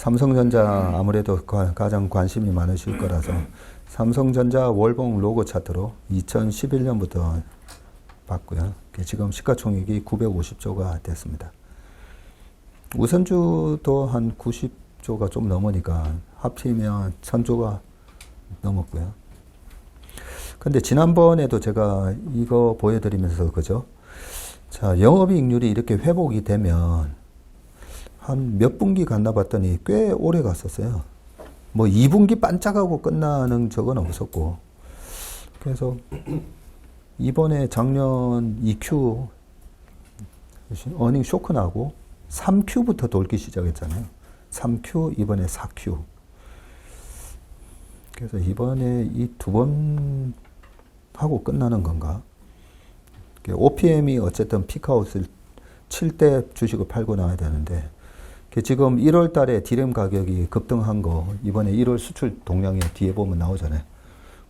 삼성전자 아무래도 가장 관심이 많으실 거라서 삼성전자 월봉 로고 차트로 2011년부터 봤고요. 지금 시가총액이 950조가 됐습니다. 우선주도 한 90조가 좀 넘으니까 합치면 1000조가 넘었고요. 근데 지난번에도 제가 이거 보여드리면서 그죠? 자, 영업이익률이 이렇게 회복이 되면 한 몇 분기 갔나 봤더니 꽤 오래 갔었어요. 뭐 2분기 반짝하고 끝나는 적은 없었고. 그래서 이번에 작년 2Q 어닝 쇼크 나고 3Q부터 돌기 시작했잖아요. 3Q, 이번에 4Q. 그래서 이번에 이 두 번 하고 끝나는 건가? OPM이 어쨌든 피크아웃을 칠 때 주식을 팔고 나와야 되는데, 지금 1월 달에 디램 가격이 급등한 거, 이번에 1월 수출 동향에 뒤에 보면 나오잖아요.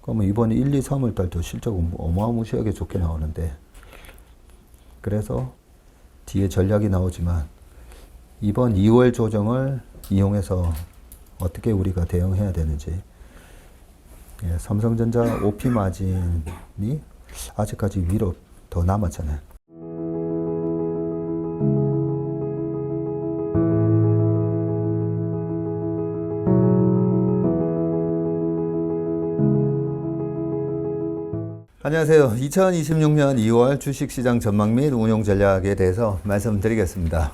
그러면 이번에 1, 2, 3월 달도 실적은 어마무시하게 좋게 나오는데, 그래서 뒤에 전략이 나오지만, 이번 2월 조정을 이용해서 어떻게 우리가 대응해야 되는지, 삼성전자 OP 마진이 아직까지 위로 더 남았잖아요. 안녕하세요. 2026년 2월 주식시장 전망 및 운용 전략에 대해서 말씀드리겠습니다.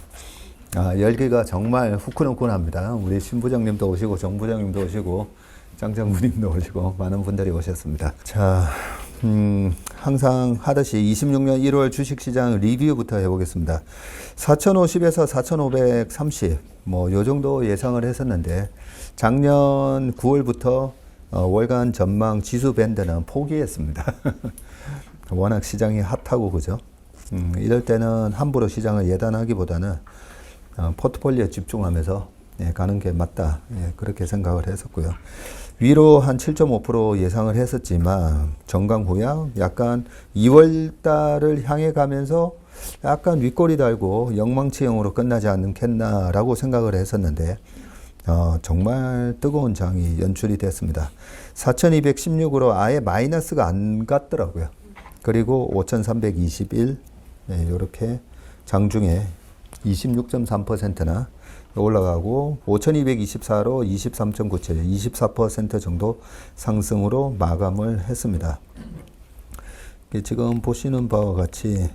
열기가 정말 후끈후끈합니다. 우리 신부장님도 오시고 정부장님도 오시고 짱장부님도 오시고 많은 분들이 오셨습니다. 자, 항상 하듯이 26년 1월 주식시장 리뷰부터 해보겠습니다. 4050에서 4530, 뭐 요 정도 예상을 했었는데 작년 9월부터 월간 전망 지수 밴드는 포기했습니다. 워낙 시장이 핫하고 그죠? 이럴 때는 함부로 시장을 예단하기보다는 포트폴리오에 집중하면서 가는 게 맞다. 그렇게 생각을 했었고요. 위로 한 7.5% 예상을 했었지만 정강 후약 약간 2월 달을 향해 가면서 약간 윗꼬리 달고 영망치형으로 끝나지 않겠나라고 생각을 했었는데 정말 뜨거운 장이 연출이 됐습니다. 4216으로 아예 마이너스가 안 갔더라고요. 그리고 5321 이렇게 장중에 26.3%나 올라가고 5224로 23.97, 24% 정도 상승으로 마감을 했습니다. 지금 보시는 바와 같이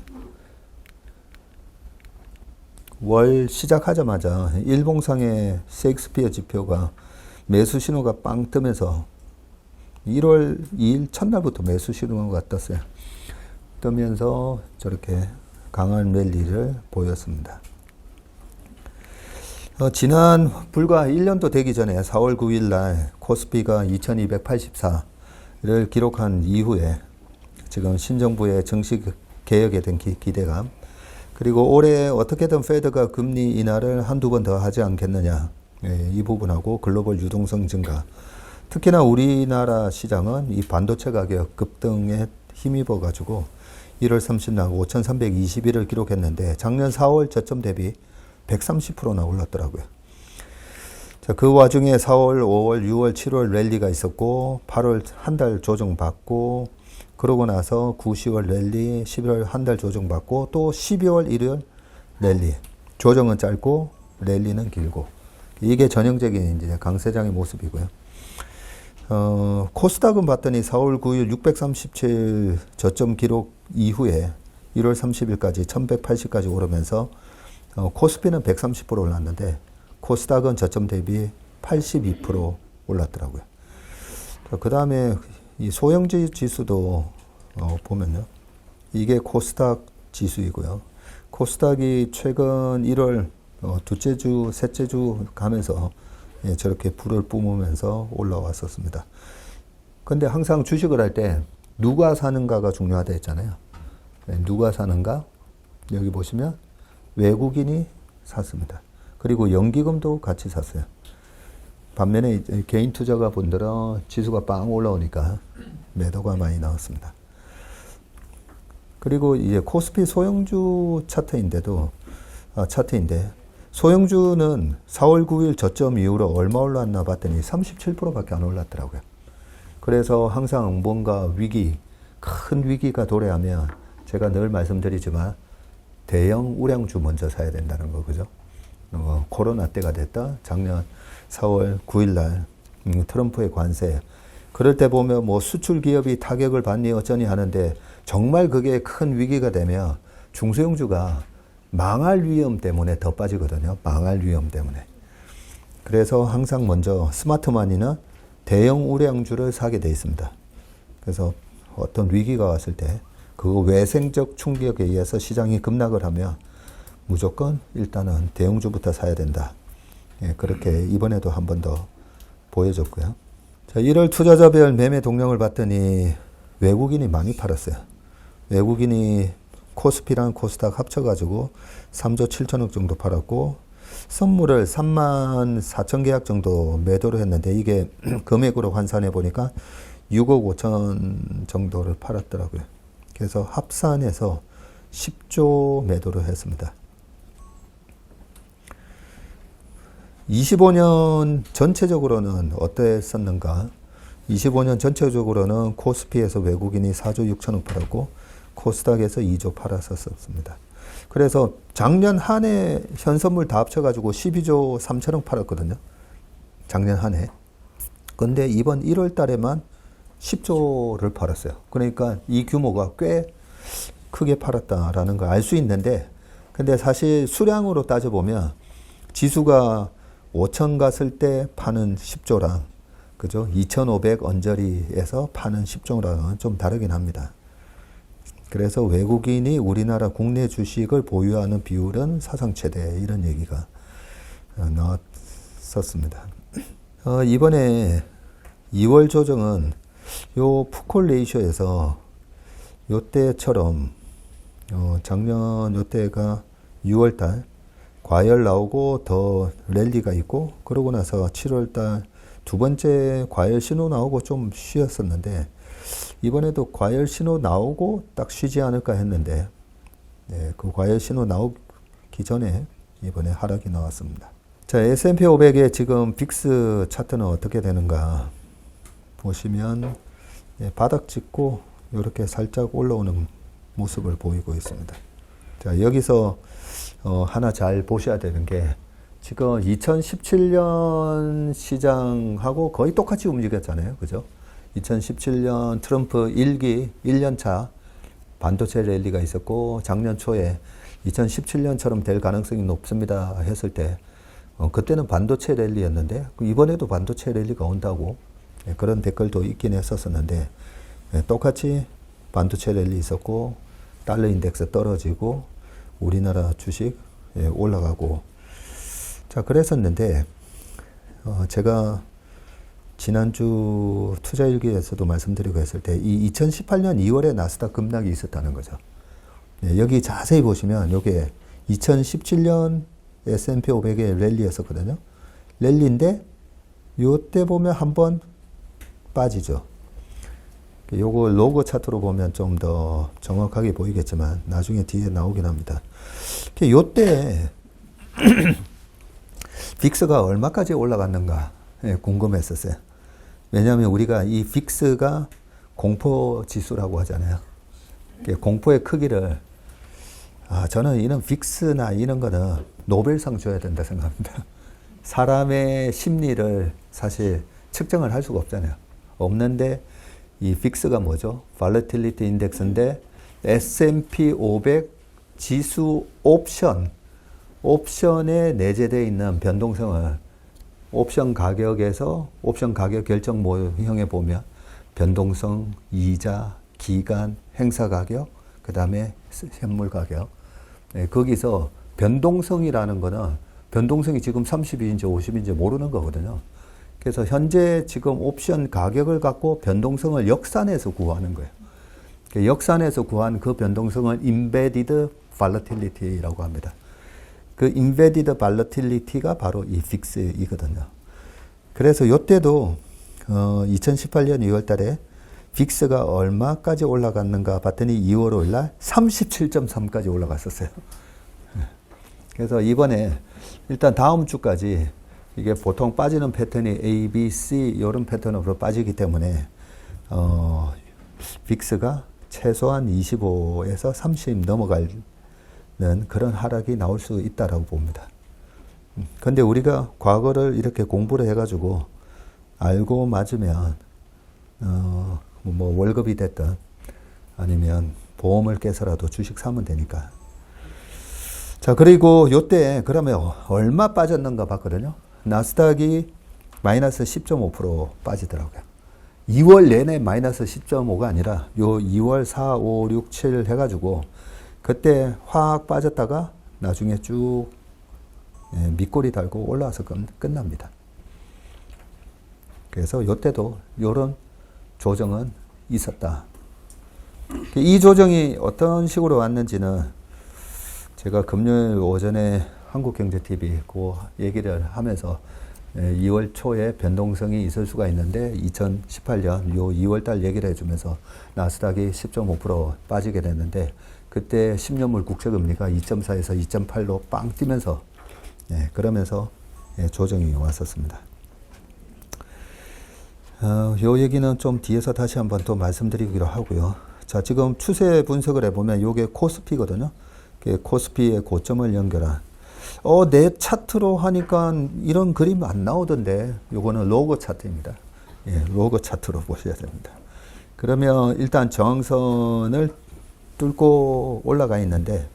월 시작하자마자 일봉상의 셰익스피어 지표가 매수 신호가 빵 뜨면서 1월 2일 첫날부터 매수 신호가 떴어요. 뜨면서 저렇게 강한 랠리를 보였습니다. 지난 불과 1년도 되기 전에 4월 9일 날 코스피가 2284를 기록한 이후에 지금 신정부의 정식 개혁에 대한 기대감, 그리고 올해 어떻게든 페드가 금리 인하를 한두 번 더 하지 않겠느냐, 이 부분하고 글로벌 유동성 증가, 특히나 우리나라 시장은 이 반도체 가격 급등에 힘입어 가지고 1월 30날 5,321을 기록했는데 작년 4월 저점 대비 130%나 올랐더라고요. 자, 그 와중에 4월, 5월, 6월, 7월 랠리가 있었고 8월 한 달 조정받고 그러고 나서 9, 10월 랠리, 11월 한 달 조정받고 또 12월 1일 랠리. 조정은 짧고 랠리는 길고. 이게 전형적인 이제 강세장의 모습이고요. 코스닥은 봤더니 4월 9일 637 저점 기록 이후에 1월 30일까지 1180까지 오르면서 코스피는 130% 올랐는데 코스닥은 저점 대비 82% 올랐더라고요. 그 다음에 이 소형주 지수도 보면요. 이게 코스닥 지수이고요. 코스닥이 최근 1월 둘째 주, 셋째 주 가면서 저렇게 불을 뿜으면서 올라왔었습니다. 근데 항상 주식을 할 때 누가 사는가가 중요하다 했잖아요. 누가 사는가? 여기 보시면 외국인이 샀습니다. 그리고 연기금도 같이 샀어요. 반면에 개인 투자가 분들은 지수가 빵 올라오니까 매도가 많이 나왔습니다. 그리고 이제 코스피 소형주 차트인데 소형주는 4월 9일 저점 이후로 얼마 올랐나 봤더니 37%밖에 안 올랐더라고요. 그래서 항상 뭔가 위기, 큰 위기가 도래하면 제가 늘 말씀드리지만 대형 우량주 먼저 사야 된다는 거, 그죠? 코로나 때가 됐다. 작년 4월 9일 날 트럼프의 관세. 그럴 때 보면 뭐 수출 기업이 타격을 받니 어쩌니 하는데 정말 그게 큰 위기가 되면 중소형주가 망할 위험 때문에 더 빠지거든요. 망할 위험 때문에. 그래서 항상 먼저 스마트마니는 대형 우량주를 사게 돼 있습니다. 그래서 어떤 위기가 왔을 때 그 외생적 충격에 의해서 시장이 급락을 하면 무조건 일단은 대형주부터 사야 된다. 예, 그렇게 이번에도 한 번 더 보여줬고요. 자, 1월 투자자별 매매 동향을 봤더니 외국인이 많이 팔았어요. 외국인이 코스피랑 코스닥 합쳐가지고 3조 7천억 정도 팔았고 선물을 3만 4천 계약 정도 매도를 했는데 이게 금액으로 환산해 보니까 6억 5천 정도를 팔았더라고요. 그래서 합산해서 10조 매도를 했습니다. 25년 전체적으로는 어땠었는가? 25년 전체적으로는 코스피에서 외국인이 4조 6천억 팔았고 코스닥에서 2조 팔았었습니다. 그래서 작년 한 해 현선물 다 합쳐가지고 12조 3천억 팔았거든요. 작년 한 해. 근데 이번 1월 달에만 10조를 팔았어요. 그러니까 이 규모가 꽤 크게 팔았다라는 걸 알 수 있는데, 근데 사실 수량으로 따져보면 지수가 5천 갔을 때 파는 10조랑, 그죠? 2,500 언저리에서 파는 10조랑은 좀 다르긴 합니다. 그래서 외국인이 우리나라 국내 주식을 보유하는 비율은 사상 최대, 이런 얘기가 나왔었습니다. 이번에 2월 조정은 요 푸콜 레이쇼에서 요때처럼 작년 요때가 6월달 과열 나오고 더 랠리가 있고, 그러고 나서 7월달 두 번째 과열 신호 나오고 좀 쉬었었는데 이번에도 과열 신호 나오고 딱 쉬지 않을까 했는데, 네, 그 과열 신호 나오기 전에 이번에 하락이 나왔습니다. 자, S&P 500의 지금 빅스 차트는 어떻게 되는가 보시면, 예, 바닥 찍고 이렇게 살짝 올라오는 모습을 보이고 있습니다. 자, 여기서 하나 잘 보셔야 되는 게, 지금 2017년 시장하고 거의 똑같이 움직였잖아요. 그죠? 2017년 트럼프 1기 1년차 반도체 랠리가 있었고, 작년 초에 2017년처럼 될 가능성이 높습니다 했을 때 그때는 반도체 랠리였는데 이번에도 반도체 랠리가 온다고, 예, 그런 댓글도 있긴 했었는데, 예, 똑같이 반도체 랠리 있었고 달러 인덱스 떨어지고 우리나라 주식, 예, 올라가고, 자, 그랬었는데 제가 지난주 투자일기에서도 말씀드리고 했을 때 이 2018년 2월에 나스닥 급락이 있었다는 거죠. 예, 여기 자세히 보시면 요게 2017년 S&P 500의 랠리였었거든요. 랠리인데 요때 보면 한번 빠지죠. 요거 로고 차트로 보면 좀 더 정확하게 보이겠지만 나중에 뒤에 나오긴 합니다. 요때 빅스가 얼마까지 올라갔는가, 예, 궁금했었어요. 왜냐하면 우리가 이 빅스가 공포 지수라고 하잖아요. 공포의 크기를, 저는 이런 빅스나 이런 거는 노벨상 줘야 된다 생각합니다. 사람의 심리를 사실 측정을 할 수가 없잖아요. 없는데 이 빅스가 뭐죠? Volatility Index인데 S&P 500 지수 옵션에 내재되어 있는 변동성을 옵션 가격에서 옵션 가격 결정 모형에 보면 변동성, 이자, 기간, 행사 가격, 그 다음에 현물 가격. 네, 거기서 변동성이라는 거는 변동성이 지금 30인지 50인지 모르는 거거든요. 그래서 현재 지금 옵션 가격을 갖고 변동성을 역산해서 구하는 거예요. 역산해서 구한 그 변동성을 Embedded Volatility라고 합니다. 그 Embedded Volatility가 바로 이 빅스이거든요. 그래서 이때도 2018년 2월 달에 빅스가 얼마까지 올라갔는가 봤더니 2월 5일 날 37.3까지 올라갔었어요. 그래서 이번에 일단 다음 주까지 이게 보통 빠지는 패턴이 A, B, C 이런 패턴으로 빠지기 때문에 빅스가 최소한 25에서 30 넘어가는 그런 하락이 나올 수 있다라고 봅니다. 근데 우리가 과거를 이렇게 공부를 해가지고 알고 맞으면 뭐 월급이 됐든 아니면 보험을 깨서라도 주식 사면 되니까. 자, 그리고 요때 그러면 얼마 빠졌는가 봤거든요. 나스닥이 마이너스 10.5% 빠지더라고요. 2월 내내 마이너스 10.5가 아니라 요 2월 4, 5, 6, 7 해가지고 그때 확 빠졌다가 나중에 쭉 밑꼬리 달고 올라와서 끝납니다. 그래서 요때도 요런 조정은 있었다. 이 조정이 어떤 식으로 왔는지는 제가 금요일 오전에 한국경제TV 그 얘기를 하면서 2월 초에 변동성이 있을 수가 있는데 2018년 요 2월 달 얘기를 해주면서 나스닥이 10.5% 빠지게 됐는데 그때 10년물 국채금리가 2.4에서 2.8로 빵 뛰면서 그러면서 조정이 왔었습니다. 요 얘기는 좀 뒤에서 다시 한번 또 말씀드리기로 하고요. 자, 지금 추세 분석을 해보면 요게 코스피거든요. 코스피의 고점을 연결한 내 차트로 하니까 이런 그림 안 나오던데 요거는 로그 차트입니다. 로그 차트로 보셔야 됩니다. 그러면 일단 저항선을 뚫고 올라가 있는데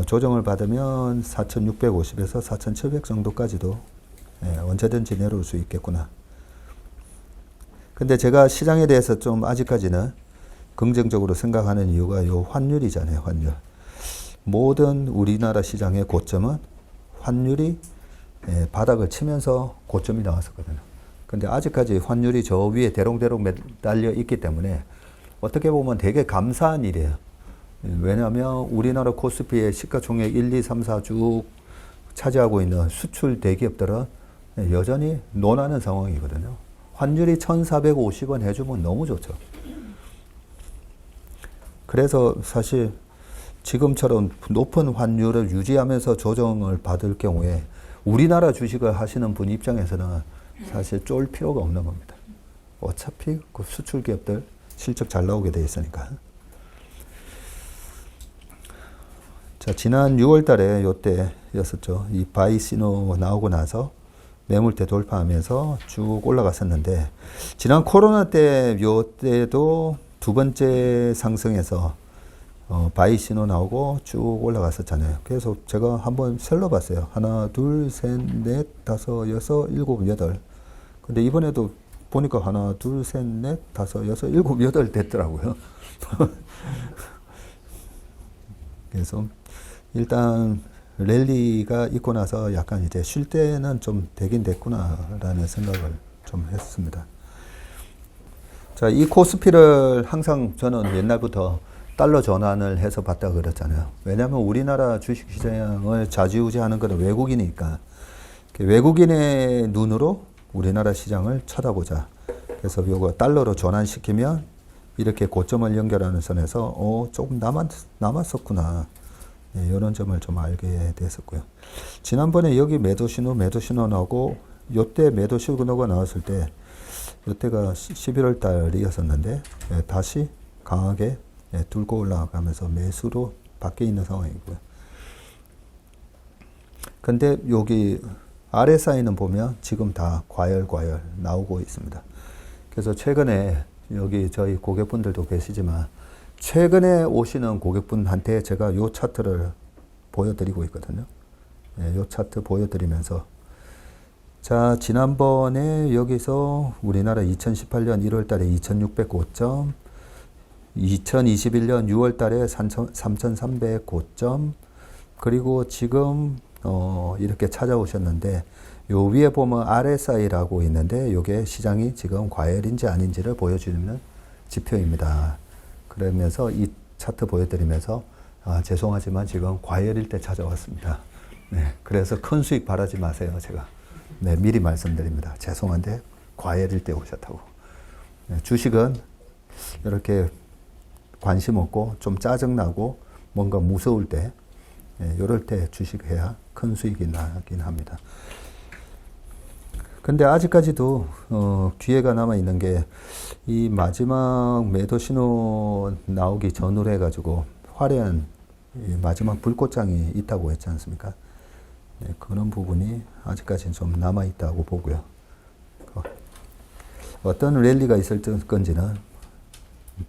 조정을 받으면 4,650에서 4,700 정도까지도 언제든지 내려올 수 있겠구나. 근데 제가 시장에 대해서 좀 아직까지는 긍정적으로 생각하는 이유가 요 환율이잖아요. 환율. 모든 우리나라 시장의 고점은 환율이 바닥을 치면서 고점이 나왔었거든요. 근데 아직까지 환율이 저 위에 대롱대롱 매달려 있기 때문에 어떻게 보면 되게 감사한 일이에요. 왜냐하면 우리나라 코스피의 시가총액 1, 2, 3, 4 쭉 차지하고 있는 수출 대기업들은 여전히 논하는 상황이거든요. 환율이 1,450원 해주면 너무 좋죠. 그래서 사실 지금처럼 높은 환율을 유지하면서 조정을 받을 경우에 우리나라 주식을 하시는 분 입장에서는 사실 쫄 필요가 없는 겁니다. 어차피 그 수출 기업들 실적 잘 나오게 돼 있으니까. 자, 지난 6월 달에 요때였었죠. 이 바이 신호 나오고 나서 매물대 돌파하면서 쭉 올라갔었는데 지난 코로나 때 요때도 두 번째 상승에서 바이 신호 나오고 쭉 올라갔었잖아요. 그래서 제가 한번 셀러봤어요. 하나, 둘, 셋, 넷, 다섯, 여섯, 일곱, 여덟. 근데 이번에도 보니까 하나, 둘, 셋, 넷, 다섯, 여섯, 일곱, 여덟 됐더라고요. 그래서 일단 랠리가 있고 나서 약간 이제 쉴 때는 좀 되긴 됐구나라는 생각을 좀 했습니다. 자, 이 코스피를 항상 저는 옛날부터 달러 전환을 해서 봤다 그랬잖아요. 왜냐하면 우리나라 주식시장을 좌지우지하는 것은 외국인이니까 외국인의 눈으로 우리나라 시장을 쳐다보자. 그래서 요거 달러로 전환시키면 이렇게 고점을 연결하는 선에서 조금 남았었구나. 이런 점을 좀 알게 됐었고요. 지난번에 여기 매도 신호 나오고 요때 매도 신호가 나왔을 때 요때가 11월 달이었었는데 다시 강하게 뚫고 올라가면서 매수로 바뀌어 있는 상황이고요. 근데 여기 RSI는 보면 지금 다 과열 나오고 있습니다. 그래서 최근에 여기 저희 고객분들도 계시지만 최근에 오시는 고객분한테 제가 요 차트를 보여드리고 있거든요. 요 차트 보여드리면서 자, 지난번에 여기서 우리나라 2018년 1월 달에 2600 고점, 2021년 6월 달에 3300 고점, 그리고 지금 이렇게 찾아오셨는데 요 위에 보면 RSI라고 있는데 요게 시장이 지금 과열인지 아닌지를 보여주는 지표입니다. 그러면서 이 차트 보여드리면서 죄송하지만 지금 과열일 때 찾아왔습니다. 네, 그래서 큰 수익 바라지 마세요. 제가 미리 말씀드립니다. 죄송한데 과열일 때 오셨다고. 주식은 이렇게 관심 없고 좀 짜증나고 뭔가 무서울 때 이럴 때 주식해야 큰 수익이 나긴 합니다. 근데 아직까지도 기회가 남아 있는 게 이 마지막 매도 신호 나오기 전으로 해가지고 화려한 이 마지막 불꽃장이 있다고 했지 않습니까? 그런 부분이 아직까지는 좀 남아 있다고 보고요. 어떤 랠리가 있을 건지는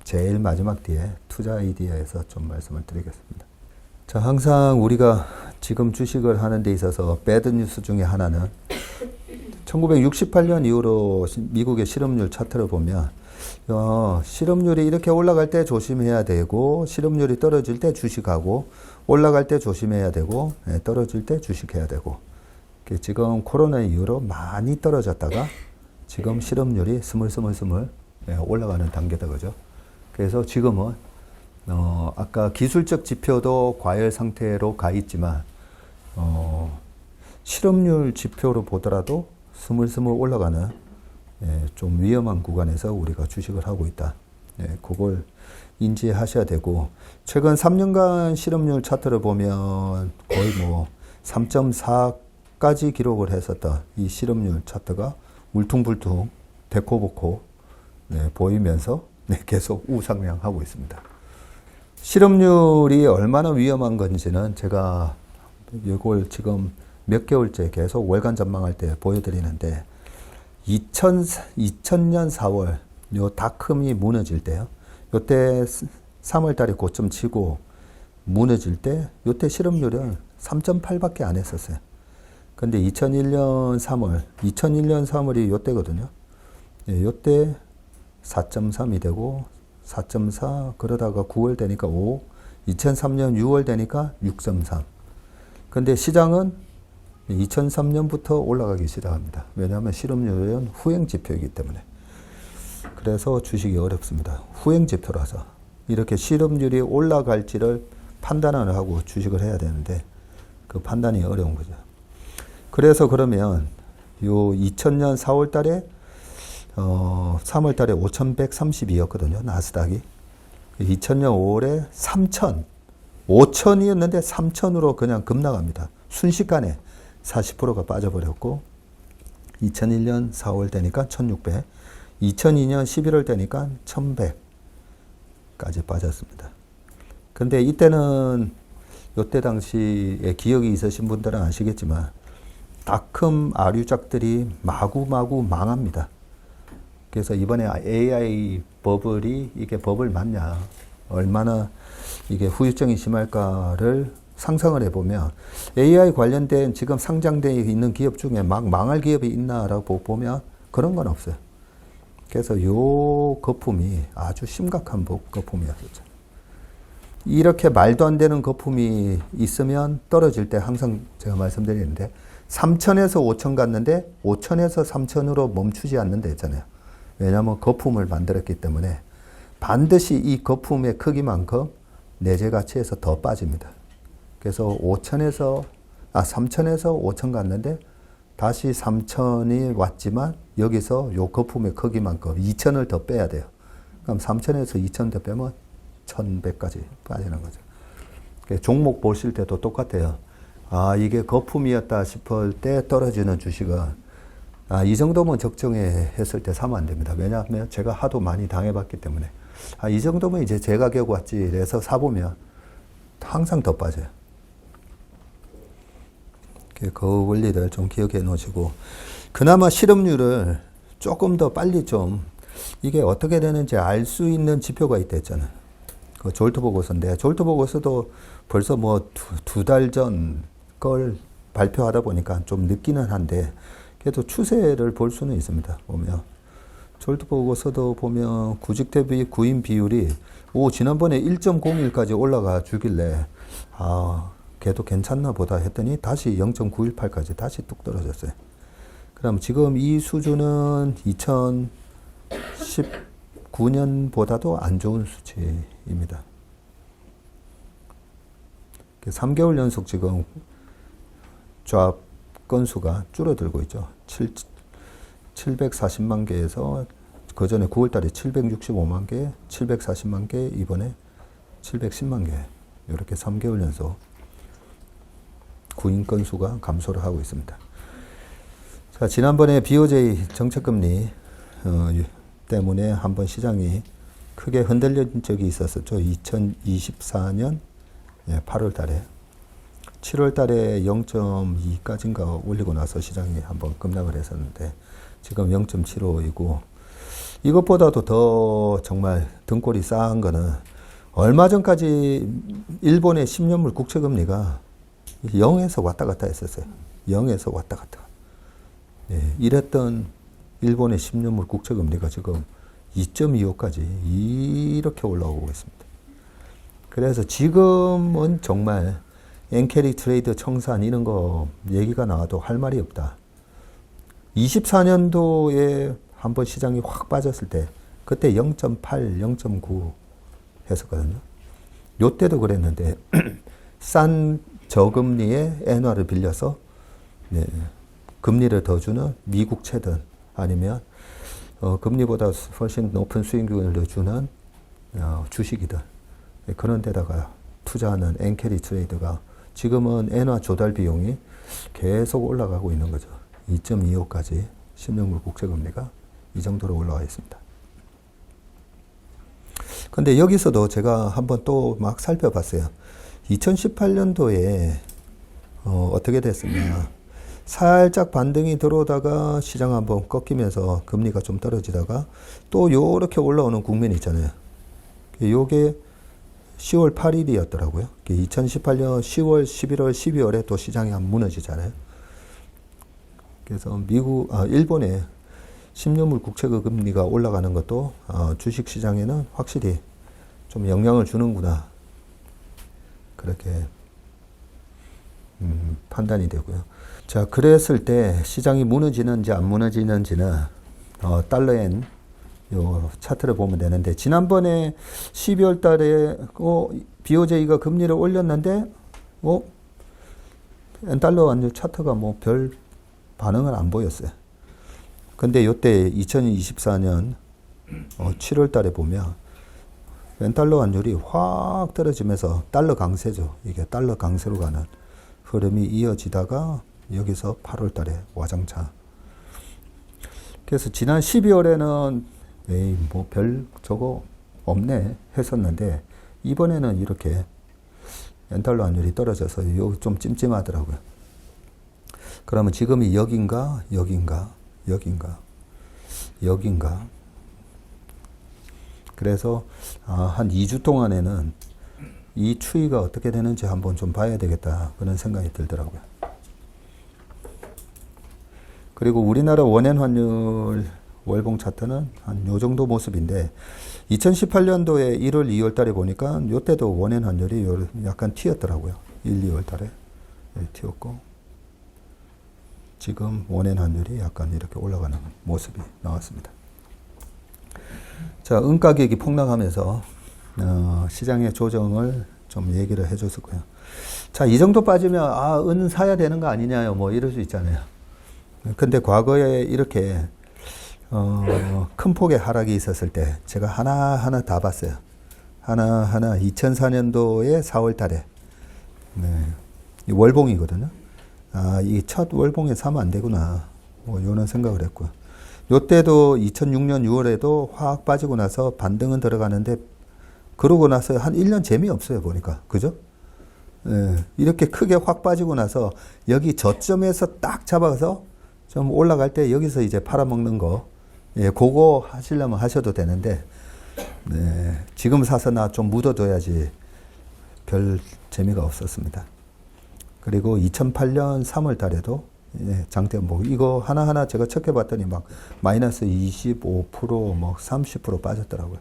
제일 마지막 뒤에 투자 아이디어에서 좀 말씀을 드리겠습니다. 자, 항상 우리가 지금 주식을 하는 데 있어서 배드 뉴스 중에 하나는 1968년 이후로 미국의 실업률 차트를 보면 실업률이 이렇게 올라갈 때 조심해야 되고 실업률이 떨어질 때 주식하고 올라갈 때 조심해야 되고 떨어질 때 주식해야 되고 지금 코로나 이후로 많이 떨어졌다가 지금 실업률이 스물스물 올라가는 단계다 그죠? 그래서 지금은 아까 기술적 지표도 과열 상태로 가 있지만 실업률 지표로 보더라도 스물스물 올라가는 좀 위험한 구간에서 우리가 주식을 하고 있다. 그걸 인지하셔야 되고 최근 3년간 실업률 차트를 보면 거의 뭐 3.4까지 기록을 했었던 이 실업률 차트가 울퉁불퉁 데코보코 보이면서 계속 우상향하고 있습니다. 실업률이 얼마나 위험한 건지는 제가 이걸 지금 몇 개월째 계속 월간 전망할 때 보여드리는데 2000년 4월 요 닷컴이 무너질 때요. 요때 3월 달에 고점 치고 무너질 때 요때 실업률은 3.8밖에 안 했었어요. 근데 2001년 3월이 요때거든요. 요때 4.3이 되고 4.4 그러다가 9월 되니까 5, 2003년 6월 되니까 6.3. 근데 시장은 2003년부터 올라가기 시작합니다. 왜냐하면 실업률은 후행 지표이기 때문에. 그래서 주식이 어렵습니다. 후행 지표라서. 이렇게 실업률이 올라갈지를 판단을 하고 주식을 해야 되는데 그 판단이 어려운 거죠. 그래서 그러면 요 2000년 4월 달에 3월 달에 5132였거든요. 나스닥이. 2000년 5월에 3000. 5000이었는데 3000으로 그냥 급락합니다. 순식간에 40%가 빠져버렸고 2001년 4월 되니까 1600, 2002년 11월 되니까 1100까지 빠졌습니다. 근데 이때는 요때 당시에 기억이 있으신 분들은 아시겠지만 닷컴 아류작들이 마구마구 망합니다. 그래서 이번에 AI 버블이 이게 버블 맞냐, 얼마나 이게 후유증이 심할까를 상상을 해보면 AI 관련된 지금 상장되어 있는 기업 중에 막 망할 기업이 있나라고 보면 그런 건 없어요. 그래서 요 거품이 아주 심각한 거품이었었죠. 이렇게 말도 안 되는 거품이 있으면 떨어질 때 항상 제가 말씀드리는데 3천에서 5천 갔는데 5천에서 3천으로 멈추지 않는다 했잖아요. 왜냐하면 거품을 만들었기 때문에 반드시 이 거품의 크기만큼 내재 가치에서 더 빠집니다. 그래서 3천에서 5천 갔는데 다시 3천이 왔지만 여기서 요 거품의 크기만큼 2천을 더 빼야 돼요. 그럼 3천에서 2천 더 빼면 1100까지 빠지는 거죠. 종목 보실 때도 똑같아요. 이게 거품이었다 싶을 때 떨어지는 주식은 이 정도면 적정해 했을 때 사면 안 됩니다. 왜냐하면 제가 하도 많이 당해봤기 때문에 이 정도면 이제 제 가격 왔지 그래서 사보면 항상 더 빠져요. 그 원리를 좀 기억해 놓으시고 그나마 실업률을 조금 더 빨리 좀 이게 어떻게 되는지 알 수 있는 지표가 있다 했잖아요. 그 졸트 보고서인데 졸트 보고서도 벌써 뭐 두 달 전 걸 발표하다 보니까 좀 늦기는 한데 그래도 추세를 볼 수는 있습니다. 보면 졸트 보고서도 보면 구직 대비 구인 비율이 지난번에 1.01까지 올라가 주길래 걔도 괜찮나 보다 했더니 다시 0.918까지 다시 뚝 떨어졌어요. 그럼 지금 이 수준은 2019년보다도 안 좋은 수치입니다. 3개월 연속 지금 조합 건수가 줄어들고 있죠. 740만 개에서 그 전에 9월 달에 765만 개, 740만 개, 이번에 710만 개. 이렇게 3개월 연속 구인 건수가 감소를 하고 있습니다. 자, 지난번에 BOJ 정책금리 때문에 한번 시장이 크게 흔들린 적이 있었었죠. 2024년 8월 달에. 7월 달에 0.2까지인가 올리고 나서 시장이 한번 급락을 했었는데 지금 0.75이고 이것보다도 더 정말 등골이 싸한 거는 얼마 전까지 일본의 10년물 국채금리가 0에서 왔다 갔다 했었어요. 0에서 왔다 갔다. 이랬던 일본의 10년물 국채금리가 지금 2.25까지 이렇게 올라오고 있습니다. 그래서 지금은 정말 엔캐리 트레이드 청산 이런 거 얘기가 나와도 할 말이 없다. 24년도에 한번 시장이 확 빠졌을 때 그때 0.8, 0.9 했었거든요. 요때도 그랬는데 싼 저금리의 엔화를 빌려서 금리를 더 주는 미국채든 아니면 금리보다 훨씬 높은 수익률을 주는 주식이든 그런 데다가 투자하는 엔캐리 트레이드가 지금은 엔화 조달 비용이 계속 올라가고 있는 거죠. 2.25까지 10년물 국채금리가 이 정도로 올라와 있습니다. 근데 여기서도 제가 한번 또 막 살펴봤어요. 2018년도에 어떻게 됐습니까? 살짝 반등이 들어오다가 시장 한번 꺾이면서 금리가 좀 떨어지다가 또 요렇게 올라오는 국면이 있잖아요. 요게 10월 8일이었더라고요. 2018년 10월, 11월, 12월에 또 시장이 한번 무너지잖아요. 그래서 일본의 10년물 국채 금리가 올라가는 것도 주식 시장에는 확실히 좀 영향을 주는구나. 그렇게 판단이 되고요. 자, 그랬을 때 시장이 무너지는지 안 무너지는지는 달러엔 요 차트를 보면 되는데 지난번에 12월 달에 BOJ가 금리를 올렸는데 엔달러 환율 차트가 뭐 별 반응을 안 보였어요. 근데 요때 2024년 7월 달에 보면 엔달러 환율이 확 떨어지면서 달러 강세죠. 이게 달러 강세로 가는 흐름이 이어지다가 여기서 8월 달에 와장창. 그래서 지난 12월에는 에이 뭐 별 저거 없네 했었는데 이번에는 이렇게 엔달러 환율이 떨어져서 여기 좀 찜찜하더라고요. 그러면 지금이 여긴가 그래서 한 2주 동안에는 이 추이가 어떻게 되는지 한번 좀 봐야 되겠다 그런 생각이 들더라고요. 그리고 우리나라 원엔 환율 월봉 차트는 한 요 정도 모습인데 2018년도에 1월, 2월 달에 보니까 요때도 원엔 환율이 약간 튀었더라고요. 1, 2월 달에 튀었고 지금 원엔 환율이 약간 이렇게 올라가는 모습이 나왔습니다. 자, 은 가격이 폭락하면서 시장의 조정을 좀 얘기를 해줬었고요. 자, 이 정도 빠지면 은 사야 되는 거 아니냐요? 뭐 이럴 수 있잖아요. 근데 과거에 이렇게 큰 폭의 하락이 있었을 때 제가 하나하나 다 봤어요. 하나하나 2004년도에 4월 달에 이 월봉이거든요. 이 첫 월봉에 사면 안 되구나. 뭐 이런 생각을 했고요. 요때도 2006년 6월에도 확 빠지고 나서 반등은 들어가는데 그러고 나서 한 1년 재미없어요. 보니까. 그죠? 이렇게 크게 확 빠지고 나서 여기 저점에서 딱 잡아서 좀 올라갈 때 여기서 이제 팔아먹는 거 그거 하시려면 하셔도 되는데 지금 사서 나 좀 묻어둬야지 별 재미가 없었습니다. 그리고 2008년 3월 달에도 장대음 보고 이거 하나하나 제가 체크해봤더니 막 마이너스 25% 뭐 30% 빠졌더라고요.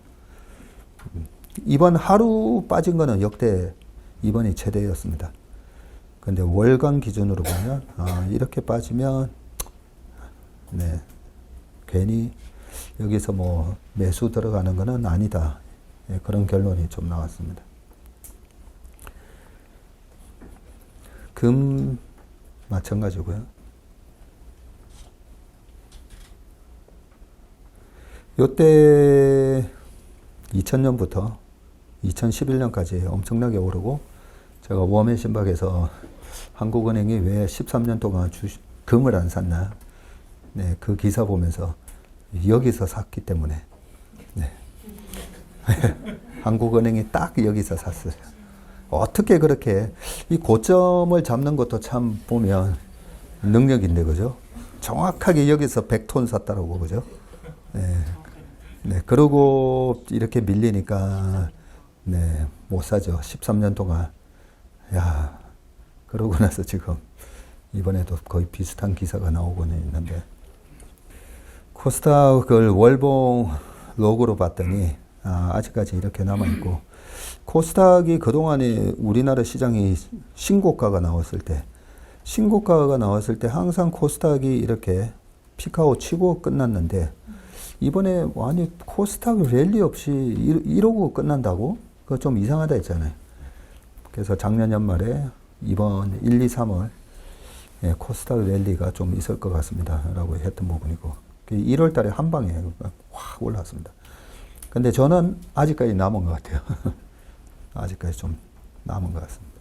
이번 하루 빠진 거는 역대 이번이 최대였습니다. 근데 월간 기준으로 보면 이렇게 빠지면 괜히 여기서 뭐 매수 들어가는 거는 아니다. 그런 결론이 좀 나왔습니다. 금 마찬가지고요. 요때 2000년부터 2011년까지 엄청나게 오르고 제가 웜의 신박에서 한국은행이 왜 13년 동안 금을 안 샀나? 네, 그 기사 보면서 여기서 샀기 때문에. 네. 한국은행이 딱 여기서 샀어요. 어떻게 그렇게 이 고점을 잡는 것도 참 보면 능력인데, 그죠? 정확하게 여기서 100톤 샀다라고, 그죠? 네. 네. 그러고 이렇게 밀리니까, 네, 못 사죠. 13년 동안. 야, 그러고 나서 지금 이번에도 거의 비슷한 기사가 나오고는 있는데, 코스닥을 월봉 로그로 봤더니, 아직까지 이렇게 남아있고, 코스닥이 그동안에 우리나라 시장이 신고가가 나왔을 때 항상 코스닥이 이렇게 피크아웃 치고 끝났는데, 이번에 완전히 코스닥 랠리 없이 이러고 끝난다고? 그거 좀 이상하다 했잖아요. 그래서 작년 연말에 이번 1, 2, 3월 코스닥 랠리가 좀 있을 것 같습니다 라고 했던 부분이고, 1월 달에 한 방에 확 올랐습니다. 근데 저는 아직까지 남은 것 같아요. 아직까지 좀 남은 것 같습니다.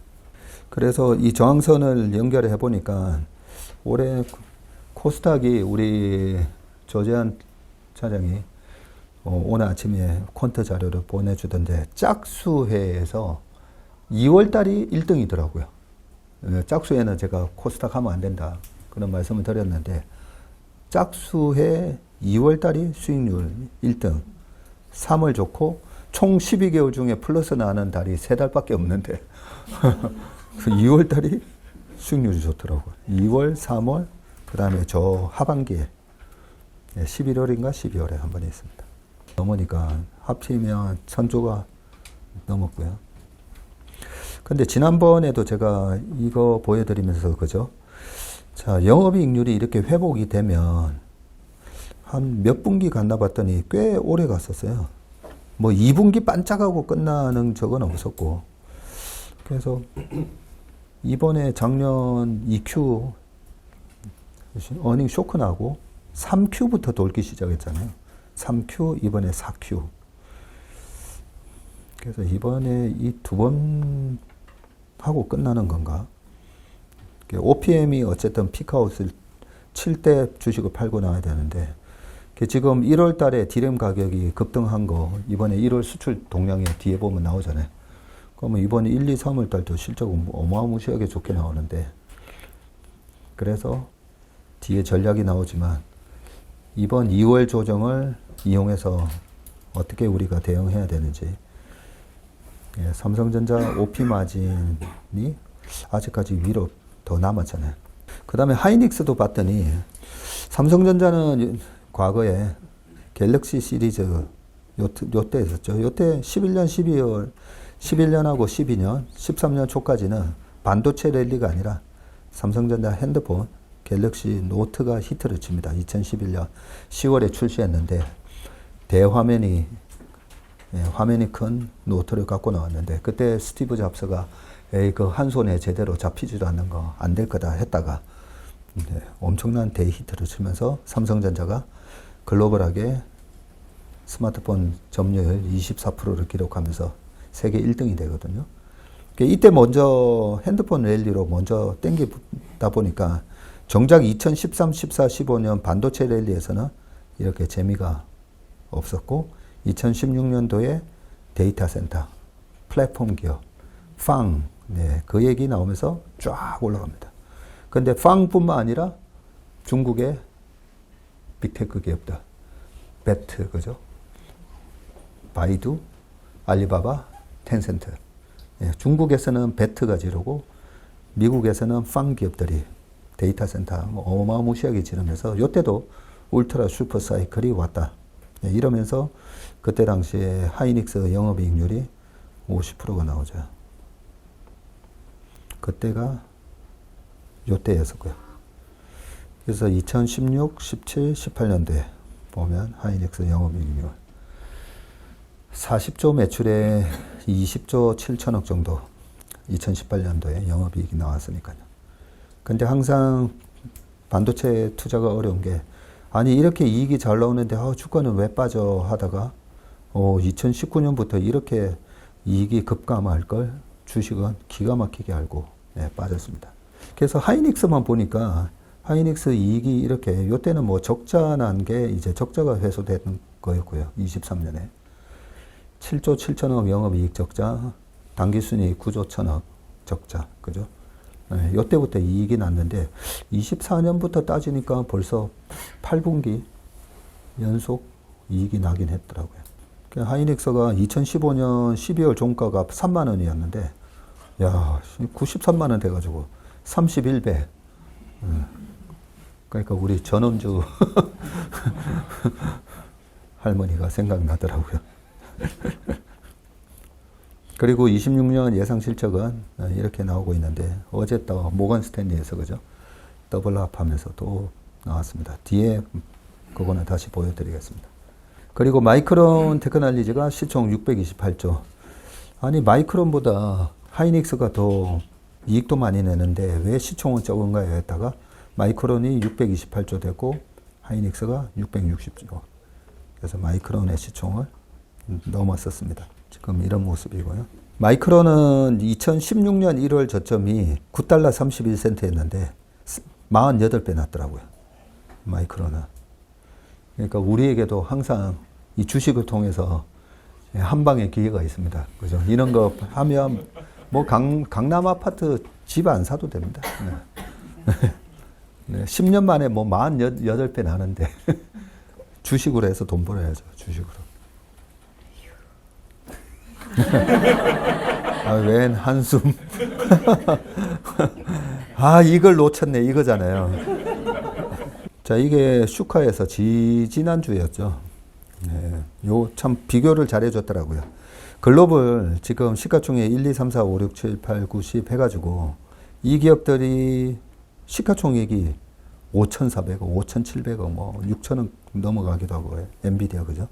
그래서 이 저항선을 연결해 보니까 올해 코스닥이 우리 조재한 차장이 오늘 아침에 퀀트 자료를 보내주던데, 짝수회에서 2월 달이 1등이더라고요. 짝수회는 제가 코스닥 하면 안 된다 그런 말씀을 드렸는데, 짝수회 2월 달이 수익률 1등, 3월 좋고, 총 12개월 중에 플러스 나는 달이 3달밖에 없는데 2월 달이 수익률이 좋더라고요. 2월, 3월, 그 다음에 저 하반기에 11월인가 12월에 한 번 있습니다. 넘으니까 합치면 1000조가 넘었고요. 근데 지난번에도 제가 이거 보여드리면서, 그죠? 자, 영업이익률이 이렇게 회복이 되면 한 몇 분기 갔나 봤더니 꽤 오래 갔었어요. 뭐 2분기 반짝하고 끝나는 적은 없었고, 그래서 이번에 작년 2Q 어닝 쇼크 나고 3Q부터 돌기 시작했잖아요. 3Q, 이번에 4Q. 그래서 이번에 이 두 번 하고 끝나는 건가? OPM이 어쨌든 피크아웃을 칠 때 주식을 팔고 나와야 되는데, 지금 1월 달에 디램 가격이 급등한 거, 이번에 1월 수출 동향에 뒤에 보면 나오잖아요. 그러면 이번에 1, 2, 3월 달도 실적은 어마무시하게 좋게 나오는데, 그래서 뒤에 전략이 나오지만, 이번 2월 조정을 이용해서 어떻게 우리가 대응해야 되는지, 삼성전자 OP 마진이 아직까지 위로 더 남았잖아요. 그 다음에 하이닉스도 봤더니, 삼성전자는 과거에 갤럭시 시리즈 요때 있었죠. 요때 11년 12월, 11년하고 12년, 13년 초까지는 반도체 랠리가 아니라 삼성전자 핸드폰 갤럭시 노트가 히트를 칩니다. 2011년 10월에 출시했는데, 대화면이 화면이 큰 노트를 갖고 나왔는데, 그때 스티브 잡스가 그 한 손에 제대로 잡히지도 않는 거 안 될 거다 했다가 엄청난 대히트를 치면서 삼성전자가 글로벌하게 스마트폰 점유율 24%를 기록하면서 세계 1등이 되거든요. 이때 먼저 핸드폰 랠리로 먼저 땡기다 보니까 정작 2013, 14, 15년 반도체 랠리에서는 이렇게 재미가 없었고, 2016년도에 데이터 센터, 플랫폼 기업, 팡, 그 얘기 나오면서 쫙 올라갑니다. 근데 팡뿐만 아니라 중국의 빅테크 기업들, 배트, 그죠? 바이두, 알리바바, 텐센트. 중국에서는 배트가 지르고, 미국에서는 팡 기업들이 데이터 센터 어마무시하게 지르면서, 이때도 울트라 슈퍼 사이클이 왔다. 이러면서 그때 당시에 하이닉스 영업이익률이 50%가 나오죠. 그때가 요때였었고요. 그래서 2016, 17, 18년도에 보면 하이닉스 영업이익률 40조 매출에 20조 7천억 정도 2018년도에 영업이익이 나왔으니까요. 근데 항상 반도체 투자가 어려운 게, 아니 이렇게 이익이 잘 나오는데 주가는 왜 빠져 하다가 2019년부터 이렇게 이익이 급감할 걸 주식은 기가 막히게 알고 빠졌습니다. 그래서 하이닉스만 보니까 하이닉스 이익이 이렇게 요때는 뭐 적자 난 게 이제 적자가 회수된 거였고요. 23년에 7조 7천억 영업이익 적자, 당기순이익 9조 1천억 적자, 그죠? 네, 요때부터 이익이 났는데 24년부터 따지니까 벌써 8분기 연속 이익이 나긴 했더라고요. 하이닉스가 2015년 12월 종가가 3만 원이었는데 야 93만 원 돼가지고 31배. 그러니까 우리 전원주 할머니가 생각나더라고요. 그리고 26년 예상 실적은 이렇게 나오고 있는데 어제 또 모건 스탠리에서 그죠? 더블합하면서 또 나왔습니다. 뒤에 그거는 다시 보여드리겠습니다. 그리고 마이크론 테크놀로지가 시총 628조. 아니 마이크론보다 하이닉스가 더 이익도 많이 내는데 왜 시총은 적은가요? 했다가 마이크론이 628조 되고 하이닉스가 660조. 그래서 마이크론의 시총을 넘었었습니다. 지금 이런 모습이고요. 마이크론은 2016년 1월 저점이 9달러 31센트였는데 48배 났더라고요. 마이크론은. 그러니까 우리에게도 항상 이 주식을 통해서 한 방의 기회가 있습니다. 그죠? 이런 거 하면 뭐 강남 아파트 집 안 사도 됩니다. 네. 네, 10년 만에 뭐 48배 나는데 주식으로 해서 돈 벌어야죠. 주식으로. 아, 웬 한숨. 아, 이걸 놓쳤네. 이거잖아요. 자, 이게 슈카에서 지난주였죠. 네, 요 참 비교를 잘 해줬더라고요. 글로벌 지금 시가총액 1, 2, 3, 4, 5, 6, 7, 8, 9, 10 해가지고 이 기업들이 시가총액이 5,400억, 5,700억, 뭐 6,000억 넘어가기도 하고 엔비디아 그죠?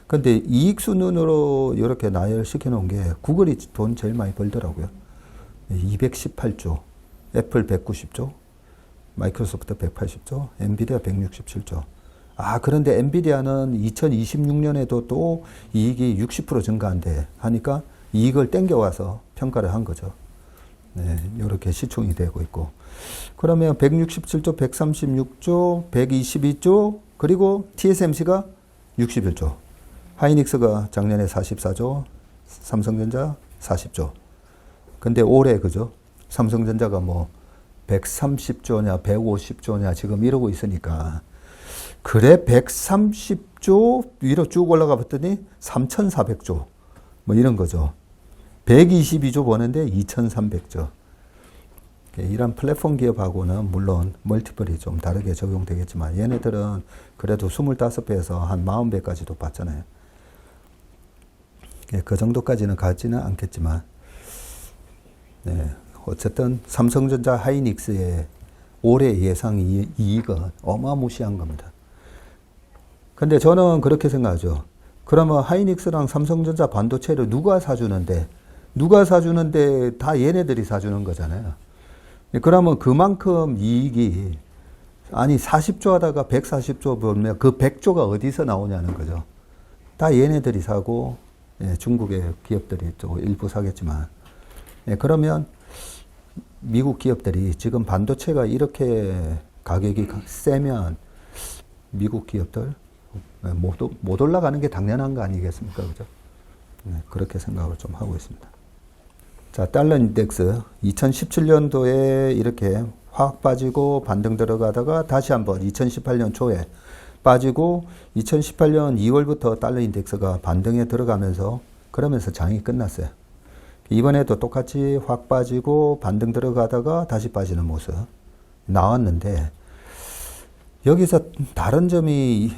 근데 이익 순으로 이렇게 나열시켜 놓은 게 구글이 돈 제일 많이 벌더라고요. 218조, 애플 190조, 마이크로소프트 180조, 엔비디아 167조. 아, 그런데 엔비디아는 2026년에도 또 이익이 60% 증가한대 하니까 이익을 땡겨와서 평가를 한 거죠. 네, 이렇게 시총이 되고 있고. 그러면 167조, 136조, 122조, 그리고 TSMC가 61조. 하이닉스가 작년에 44조, 삼성전자 40조. 근데 올해 그죠? 삼성전자가 뭐 130조냐, 150조냐 지금 이러고 있으니까 그래 130조 위로 쭉 올라가 봤더니 3,400조 뭐 이런 거죠. 122조 버는데 2,300조. 이런 플랫폼 기업하고는 물론 멀티플이 좀 다르게 적용되겠지만 얘네들은 그래도 25배에서 한 40배까지도 봤잖아요. 그 정도까지는 가지는 않겠지만 네, 어쨌든 삼성전자 하이닉스의 올해 예상 이익은 어마무시한 겁니다. 근데 저는 그렇게 생각하죠. 그러면 하이닉스랑 삼성전자 반도체를 누가 사주는데 다 얘네들이 사주는 거잖아요. 그러면 그만큼 이익이 아니 40조 하다가 140조 벌면 그 100조가 어디서 나오냐는 거죠. 다 얘네들이 사고 중국의 기업들이 또 일부 사겠지만 그러면 미국 기업들이 지금 반도체가 이렇게 가격이 세면 미국 기업들 못 올라가는 게 당연한 거 아니겠습니까? 그죠? 그렇게 생각을 좀 하고 있습니다. 자, 달러 인덱스 2017년도에 이렇게 확 빠지고 반등 들어가다가 다시 한번 2018년 초에 빠지고 2018년 2월부터 달러 인덱스가 반등에 들어가면서 그러면서 장이 끝났어요. 이번에도 똑같이 확 빠지고 반등 들어가다가 다시 빠지는 모습 나왔는데 여기서 다른 점이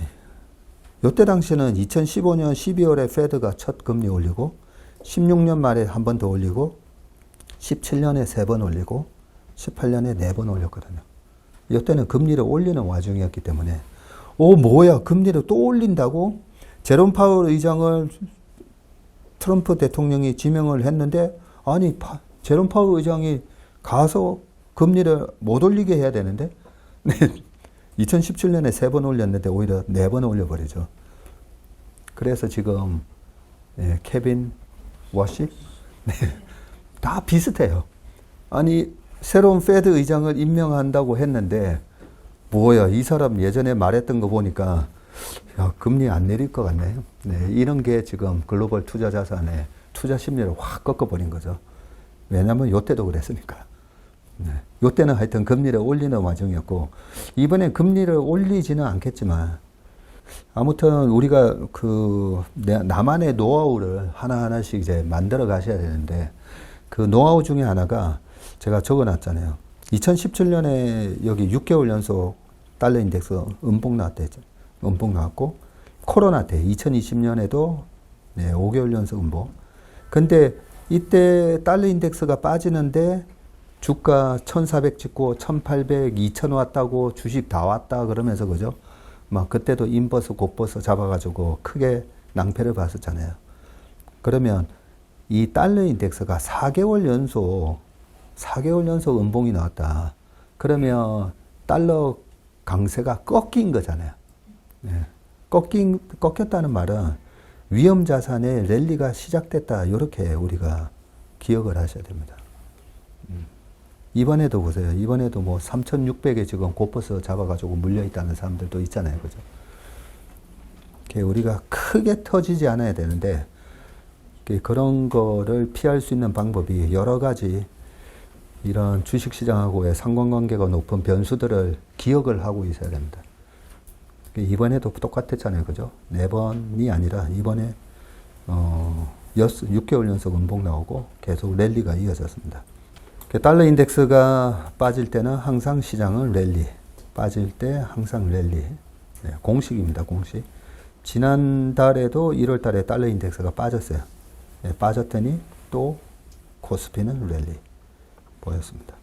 이때 당시는 2015년 12월에 페드가 첫 금리 올리고 16년 말에 한 번 더 올리고 17년에 3번 올리고 18년에 4번 올렸거든요. 이때는 금리를 올리는 와중이었기 때문에 뭐야 금리를 또 올린다고? 제롬 파월 의장을 트럼프 대통령이 지명을 했는데 아니 제롬 파월 의장이 가서 금리를 못 올리게 해야 되는데 2017년에 3번 올렸는데 오히려 4번 올려버리죠. 그래서 지금 케빈 워시 다 비슷해요. 아니 새로운 페드 의장을 임명한다고 했는데 뭐야 이 사람 예전에 말했던 거 보니까 야, 금리 안 내릴 것 같네. 네, 이런 게 지금 글로벌 투자 자산의 투자 심리를 확 꺾어버린 거죠. 왜냐하면 요때도 그랬으니까. 네, 요때는 하여튼 금리를 올리는 과정이었고 이번엔 금리를 올리지는 않겠지만 아무튼 우리가 나만의 노하우를 하나하나씩 이제 만들어 가셔야 되는데 그 노하우 중에 하나가 제가 적어 놨잖아요. 2017년에 여기 6개월 연속 달러 인덱스 음봉 나왔대죠. 음봉 나왔고 코로나 때 2020년에도 네, 5개월 연속 음봉. 근데 이때 달러 인덱스가 빠지는데 주가 1400 찍고 1800, 2000 왔다고 주식 다 왔다 그러면서 그죠? 막 그때도 인버스 곧버스 잡아가지고 크게 낭패를 봤었잖아요. 그러면 이 달러 인덱스가 4개월 연속 음봉이 나왔다. 그러면 달러 강세가 꺾인 거잖아요. 네. 꺾였다는 말은 위험 자산의 랠리가 시작됐다. 이렇게 우리가 기억을 하셔야 됩니다. 이번에도 보세요. 이번에도 뭐 3,600에 지금 곧버스 잡아가지고 물려있다는 사람들도 있잖아요. 그죠? 우리가 크게 터지지 않아야 되는데, 그런 거를 피할 수 있는 방법이 여러 가지 이런 주식시장하고의 상관관계가 높은 변수들을 기억을 하고 있어야 됩니다. 이번에도 똑같았잖아요. 그죠? 4번이 아니라 이번에 6개월 연속 음봉 나오고 계속 랠리가 이어졌습니다. 달러 인덱스가 빠질 때는 항상 시장은 랠리, 빠질 때 항상 랠리. 네, 공식입니다. 공식. 지난달에도 1월 달에 달러 인덱스가 빠졌어요. 네, 빠졌더니 또 코스피는 랠리 보였습니다.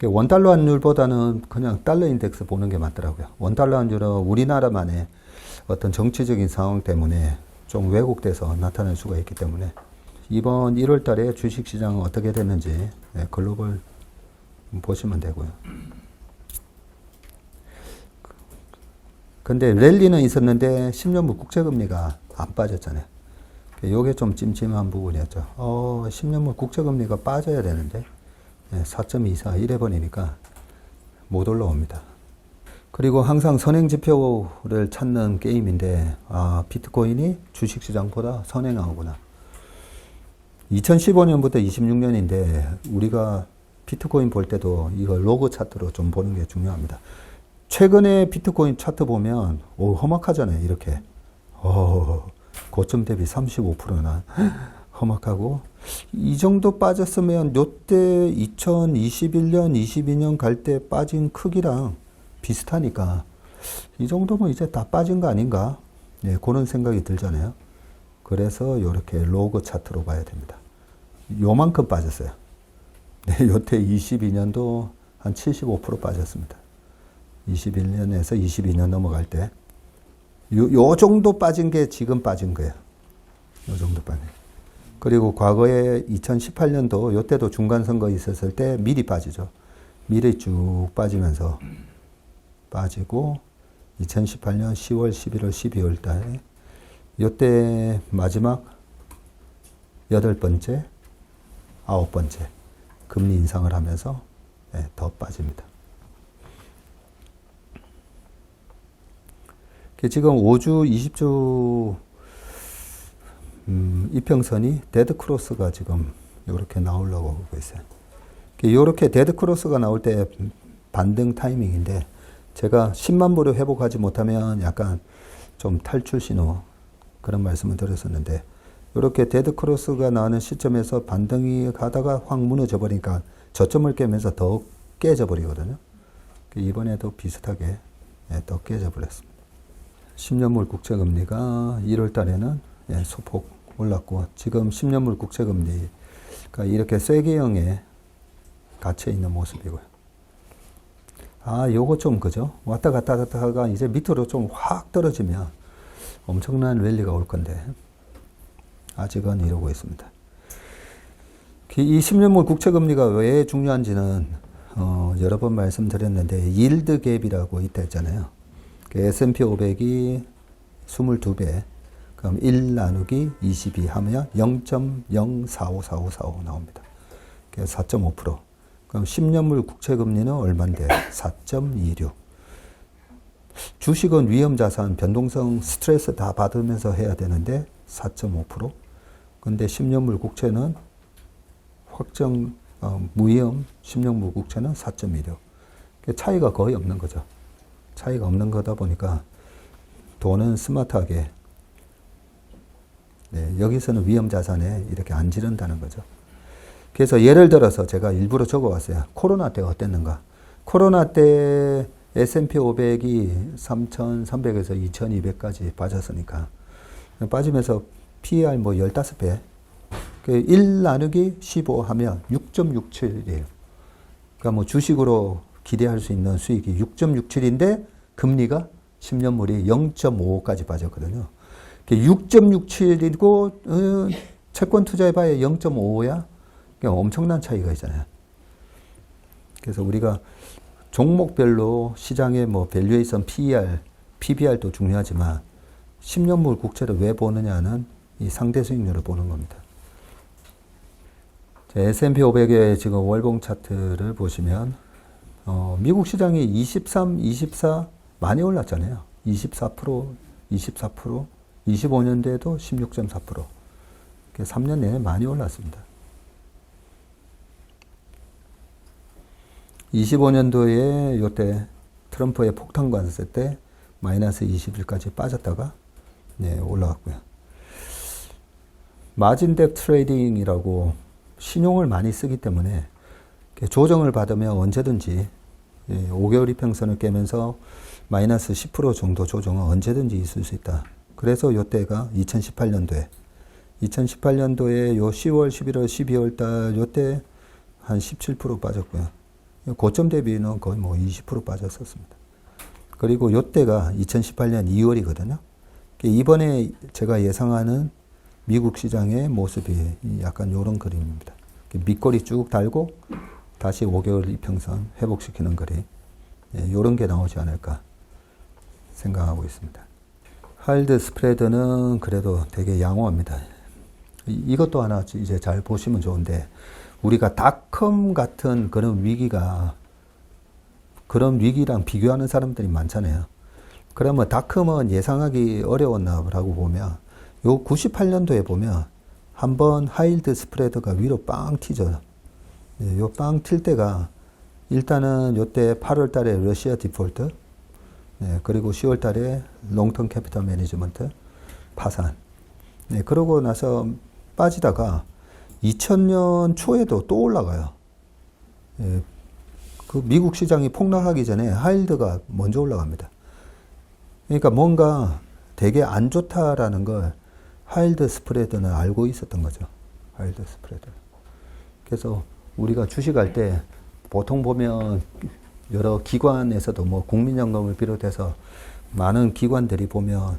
원달러 환율보다는 그냥 달러 인덱스 보는 게 맞더라고요. 원달러 환율은 우리나라만의 어떤 정치적인 상황 때문에 좀 왜곡돼서 나타날 수가 있기 때문에 이번 1월 달에 주식시장은 어떻게 됐는지 네, 글로벌 보시면 되고요. 근데 랠리는 있었는데 10년물 국채금리가 안 빠졌잖아요. 이게 좀 찜찜한 부분이었죠. 10년물 국채금리가 빠져야 되는데 4.24 이래버리니까 못 올라옵니다. 그리고 항상 선행지표를 찾는 게임인데 비트코인이 주식시장보다 선행하구나. 2015년부터 26년인데 우리가 비트코인 볼 때도 이걸 로그 차트로 좀 보는 게 중요합니다. 최근에 비트코인 차트 보면 험악하잖아요. 이렇게 고점 대비 35%나 험악하고 이 정도 빠졌으면 요때 2021년, 22년 갈 때 빠진 크기랑 비슷하니까 이 정도면 이제 다 빠진 거 아닌가? 네, 그런 생각이 들잖아요. 그래서 이렇게 로그 차트로 봐야 됩니다. 요만큼 빠졌어요. 네, 요때 22년도 한 75% 빠졌습니다. 21년에서 22년 넘어갈 때. 요 정도 빠진 게 지금 빠진 거예요. 요 정도 빠진. 그리고 과거에 2018년도 요때도 중간선거 있었을 때 미리 빠지죠. 미리 쭉 빠지면서 빠지고 2018년 10월, 11월, 12월 달에 요때 마지막 8번째, 9번째 금리 인상을 하면서 더 빠집니다. 지금 5주, 20주 이평선이 데드크로스가 지금 이렇게 나오려고 하고 있어요. 이렇게 데드크로스가 나올 때 반등 타이밍인데 제가 10만 불을 회복하지 못하면 약간 좀 탈출 신호 그런 말씀을 드렸었는데 이렇게 데드크로스가 나오는 시점에서 반등이 가다가 확 무너져 버리니까 저점을 깨면서 더 깨져 버리거든요. 이번에도 비슷하게 더 깨져 버렸습니다. 10년물 국채금리가 1월 달에는 소폭 올랐고 지금 10년물 국채금리가 이렇게 쇠계형에 갇혀 있는 모습이고요. 요거 좀 그죠? 왔다 갔다 하다가 이제 밑으로 좀 확 떨어지면 엄청난 랠리가 올 건데 아직은 이러고 있습니다. 이 10년물 국채금리가 왜 중요한지는 여러 번 말씀드렸는데 일드 갭이라고 이때 했잖아요. S&P 500이 22배, 그럼 1 나누기 22 하면 0.04545545 나옵니다. 4.5%. 그럼 10년물 국채금리는 얼마인데? 4.26. 주식은 위험자산, 변동성, 스트레스 다 받으면서 해야 되는데 4.5%. 근데 10년물 국채는 무위험 10년물 국채는 4.26. 차이가 거의 없는 거죠. 차이가 없는 거다 보니까 돈은 스마트하게, 여기서는 위험자산에 이렇게 안 지른다는 거죠. 그래서 예를 들어서 제가 일부러 적어왔어요. 코로나 때 어땠는가. 코로나 때 S&P 500이 3,300에서 2,200까지 빠졌으니까 빠지면서 PER 15배 1 나누기 15 하면 6.67이에요. 그러니까 주식으로 기대할 수 있는 수익이 6.67인데 금리가 10년물이 0.55까지 빠졌거든요. 6.67이고 채권 투자해봐야 0.55야? 엄청난 차이가 있잖아요. 그래서 우리가 종목별로 시장의 밸류에이션 PER, PBR도 중요하지만 10년물 국채를 왜 보느냐는 이 상대 수익률을 보는 겁니다. S&P 500의 지금 월봉 차트를 보시면 미국 시장이 23, 24 많이 올랐잖아요. 24%, 25년도에도 16.4%. 3년 내내 많이 올랐습니다. 25년도에 요때 트럼프의 폭탄 관세 때 마이너스 20일까지 빠졌다가 올라왔고요. 마진덱 트레이딩이라고 신용을 많이 쓰기 때문에 조정을 받으면 언제든지 5개월 이평선을 깨면서 마이너스 10% 정도 조정은 언제든지 있을 수 있다. 그래서 요때가 2018년도에 요 10월, 11월, 12월 달 요때 한 17% 빠졌고요. 고점 대비는 거의 20% 빠졌었습니다. 그리고 요때가 2018년 2월이거든요. 이번에 제가 예상하는 미국 시장의 모습이 약간 요런 그림입니다. 밑꼬리 쭉 달고 다시 5개월 이평선 회복시키는 그림. 요런 게 나오지 않을까 생각하고 있습니다. 하일드 스프레드는 그래도 되게 양호합니다. 이것도 하나 이제 잘 보시면 좋은데, 우리가 닷컴 같은 그런 위기랑 비교하는 사람들이 많잖아요. 그러면 닷컴은 예상하기 어려웠나라고 보면, 요 98년도에 보면 한번 하일드 스프레드가 위로 빵 튀죠. 요 빵 튈 때가 일단은 요때 8월 달에 러시아 디폴트, 그리고 10월 달에 롱텀 캐피털 매니지먼트 파산. 그러고 나서 빠지다가 2000년 초에도 또 올라가요. 그 미국 시장이 폭락하기 전에 하일드가 먼저 올라갑니다. 그러니까 뭔가 되게 안 좋다라는 걸 하일드 스프레드는 알고 있었던 거죠. 하일드 스프레드. 그래서 우리가 주식할 때 보통 보면 여러 기관에서도 국민연금을 비롯해서 많은 기관들이 보면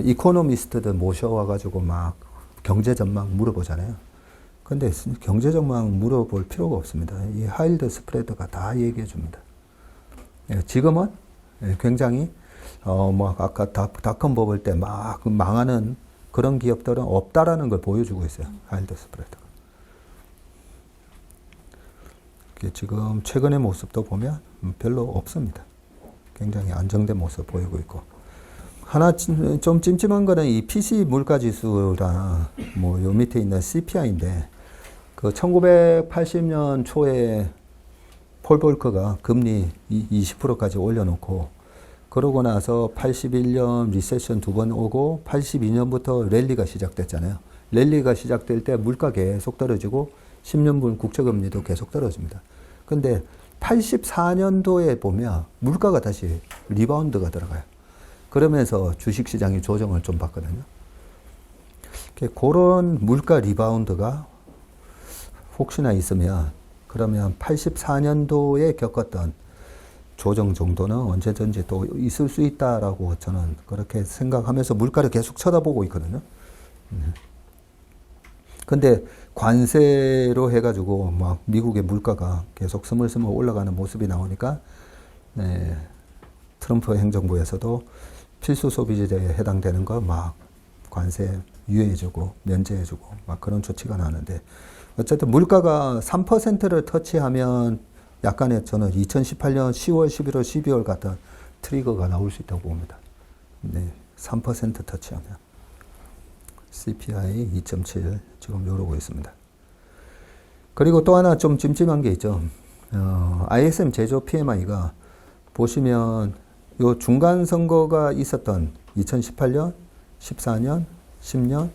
이코노미스트들 모셔와가지고 막 경제 전망 물어보잖아요. 근데 경제 전망 물어볼 필요가 없습니다. 이 하일드 스프레드가 다 얘기해 줍니다. 지금은 굉장히 아까 닷컴 버블 때 막 망하는 그런 기업들은 없다라는 걸 보여주고 있어요. 하일드 스프레드가. 지금 최근의 모습도 보면 별로 없습니다. 굉장히 안정된 모습 보이고 있고. 하나 좀 찜찜한 거는 이 PC 물가지수랑 요 밑에 있는 CPI인데, 그 1980년 초에 폴 볼커가 금리 20%까지 올려놓고, 그러고 나서 81년 리세션 2번 오고 82년부터 랠리가 시작됐잖아요. 랠리가 시작될 때 물가 계속 떨어지고 10년분 국채금리도 계속 떨어집니다. 근데 84년도에 보면 물가가 다시 리바운드가 들어가요. 그러면서 주식시장이 조정을 좀 받거든요. 그런 물가 리바운드가 혹시나 있으면, 그러면 84년도에 겪었던 조정 정도는 언제든지 또 있을 수 있다라고 저는 그렇게 생각하면서 물가를 계속 쳐다보고 있거든요. 근데 관세로 해가지고 막 미국의 물가가 계속 스물스물 올라가는 모습이 나오니까, 트럼프 행정부에서도 필수 소비재에 해당되는 거 막 관세 유예해주고 면제해주고 막 그런 조치가 나는데, 어쨌든 물가가 3%를 터치하면 약간의 저는 2018년 10월, 11월, 12월 같은 트리거가 나올 수 있다고 봅니다. 네, 3% 터치하면. CPI 2.7 지금 이러고 있습니다. 그리고 또 하나 좀 찜찜한 게 있죠. ISM 제조 PMI가 보시면 요 중간 선거가 있었던 2018년, 14년, 10년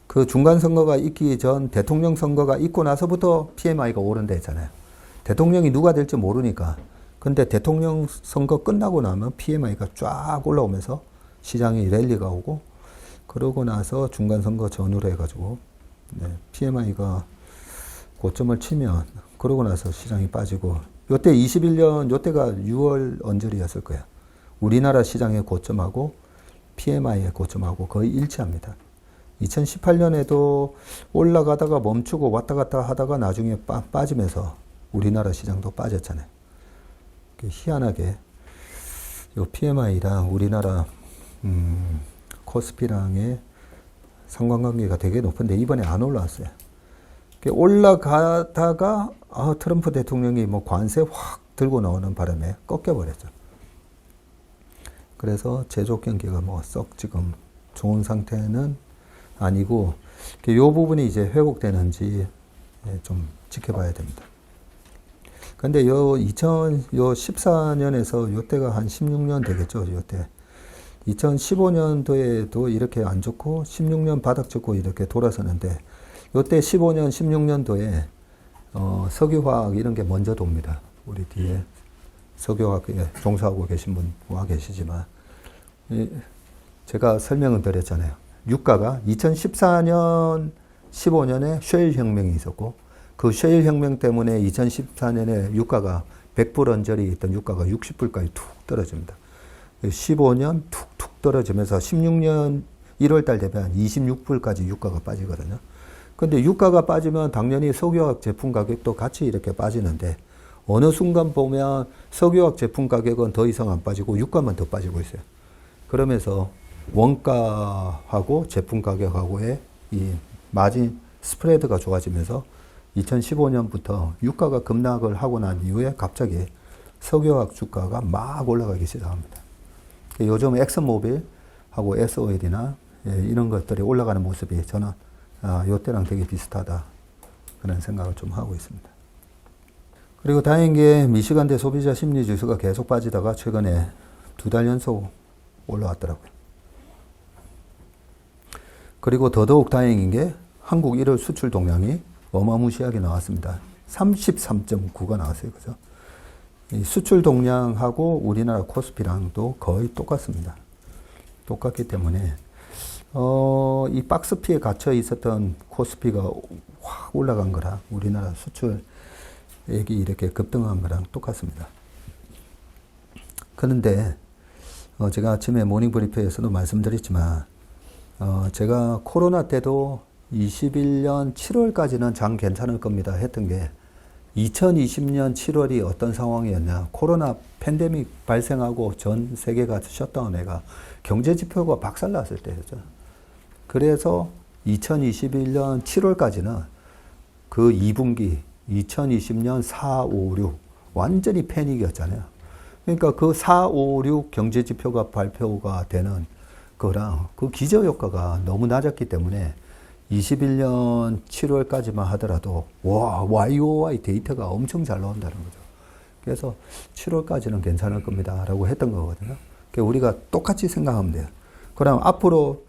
그 중간 선거가 있기 전 대통령 선거가 있고 나서부터 PMI가 오른다 했잖아요. 대통령이 누가 될지 모르니까. 근데 대통령 선거 끝나고 나면 PMI가 쫙 올라오면서 시장이 랠리가 오고 그러고 나서 중간 선거 전후로 해가지고 네, PMI가 고점을 치면 그러고 나서 시장이 빠지고 요때 21년 요때가 6월 언저리였을 거예요. 우리나라 시장의 고점하고 PMI의 고점하고 거의 일치합니다. 2018년에도 올라가다가 멈추고 왔다 갔다 하다가 나중에 빠지면서 우리나라 시장도 빠졌잖아요. 희한하게 요 PMI랑 우리나라 코스피랑의 상관관계가 되게 높은데 이번에 안 올라왔어요. 올라가다가 트럼프 대통령이 뭐 관세 확 들고 나오는 바람에 꺾여버렸죠. 그래서 제조 경기가 뭐 썩 지금 좋은 상태는 아니고 이 부분이 이제 회복되는지 좀 지켜봐야 됩니다. 근데 요 2014년에서 요때가 한 16년 되겠죠. 요때 2015년도에도 이렇게 안 좋고 16년 바닥 찍고 이렇게 돌아서는데 요때 15년, 16년도에 석유화학 이런 게 먼저 돕니다. 우리 뒤에 석유화학에 종사하고 계신 분 와 계시지만 제가 설명을 드렸잖아요. 유가가 2014년, 15년에 셰일 혁명이 있었고 그 셰일 혁명 때문에 2014년에 유가가 100불 언저리 있던 유가가 60불까지 툭 떨어집니다. 15년 툭툭 떨어지면서 16년 1월 달 되면 26불까지 유가가 빠지거든요. 근데 유가가 빠지면 당연히 석유화학 제품 가격도 같이 이렇게 빠지는데 어느 순간 보면 석유화학 제품 가격은 더 이상 안 빠지고 유가만 더 빠지고 있어요. 그러면서 원가하고 제품 가격하고의 이 마진 스프레드가 좋아지면서 2015년부터 유가가 급락을 하고 난 이후에 갑자기 석유화학 주가가 막 올라가기 시작합니다. 요즘 엑슨모빌하고 S-오일이나 이런 것들이 올라가는 모습이 저는 요때랑 되게 비슷하다 그런 생각을 좀 하고 있습니다. 그리고 다행인 게 미시간대 소비자 심리 지수가 계속 빠지다가 최근에 2달 연속 올라왔더라고요. 그리고 더더욱 다행인 게 한국 1월 수출 동량이 어마무시하게 나왔습니다. 33.9가 나왔어요. 그죠? 이 수출 동량하고 우리나라 코스피랑도 거의 똑같습니다. 똑같기 때문에 이 박스피에 갇혀 있었던 코스피가 확 올라간 거랑 우리나라 수출액이 이렇게 급등한 거랑 똑같습니다. 그런데 제가 아침에 모닝브리프에서도 말씀드렸지만 제가 코로나 때도 21년 7월까지는 장 괜찮을 겁니다 했던 게 2020년 7월이 어떤 상황이었냐. 코로나 팬데믹 발생하고 전 세계가 셧다운해가 경제 지표가 박살났을 때였죠. 그래서 2021년 7월까지는 그 2분기 2020년 4, 5, 6 완전히 패닉이었잖아요. 그러니까 그 4, 5, 6 경제 지표가 발표가 되는 거랑 그 기저효과가 너무 낮았기 때문에 21년 7월까지만 하더라도 와 YOY 데이터가 엄청 잘 나온다는 거죠. 그래서 7월까지는 괜찮을 겁니다 라고 했던 거거든요. 그러니까 우리가 똑같이 생각하면 돼요. 그럼 앞으로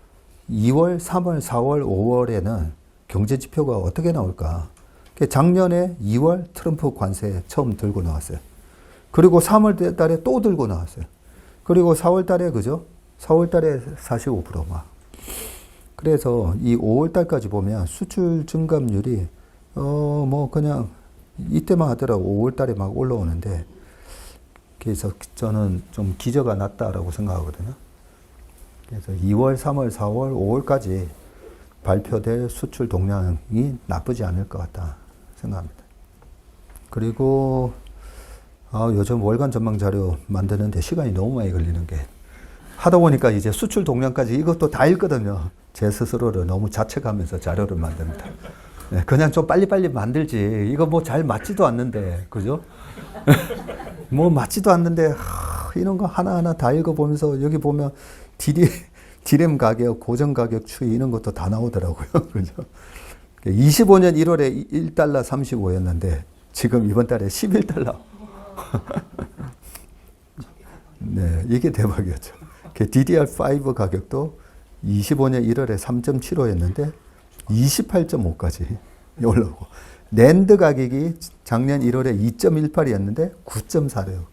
2월, 3월, 4월, 5월에는 경제 지표가 어떻게 나올까? 작년에 2월 트럼프 관세 처음 들고 나왔어요. 그리고 3월 달에 또 들고 나왔어요. 그리고 4월 달에 그죠? 4월 달에 45% 막. 그래서 이 5월 달까지 보면 수출 증감률이 뭐 그냥 이때만 하더라도 5월 달에 막 올라오는데 그래서 저는 좀 기저가 낮다라고 생각하거든요. 그래서 2월, 3월, 4월, 5월까지 발표될 수출 동향이 나쁘지 않을 것 같다 생각합니다. 그리고 요즘 월간 전망 자료 만드는데 시간이 너무 많이 걸리는 게 하다 보니까 이제 수출 동향까지 이것도 다 읽거든요. 제 스스로를 너무 자책하면서 자료를 만듭니다. 네, 그냥 좀 빨리빨리 만들지. 이거 뭐 잘 맞지도 않는데, 그죠? 뭐 맞지도 않는데, 이런 거 하나하나 다 읽어보면서 여기 보면 디램 가격, 고정 가격 추이 이런 것도 다 나오더라고요. 그죠? 25년 1월에 1달러 35였는데, 지금 이번 달에 11달러. 네, 이게 대박이었죠. DDR5 가격도 25년 1월에 3.75였는데 28.5까지 올라오고, 낸드 가격이 작년 1월에 2.18이었는데 9.46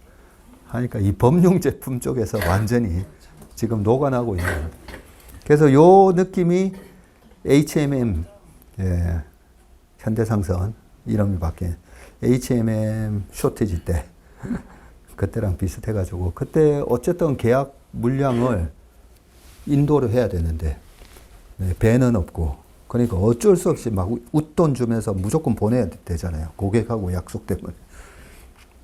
하니까 이 범용 제품 쪽에서 완전히 지금 녹아나고 있는. 그래서 요 느낌이 HMM, 예, 현대상선 이름이 바뀐 HMM 쇼티지 때 그때랑 비슷해가지고, 그때 어쨌든 계약 물량을 인도를 해야 되는데, 네, 배는 없고, 그러니까 어쩔 수 없이 막 웃돈 주면서 무조건 보내야 되잖아요. 고객하고 약속 때문에.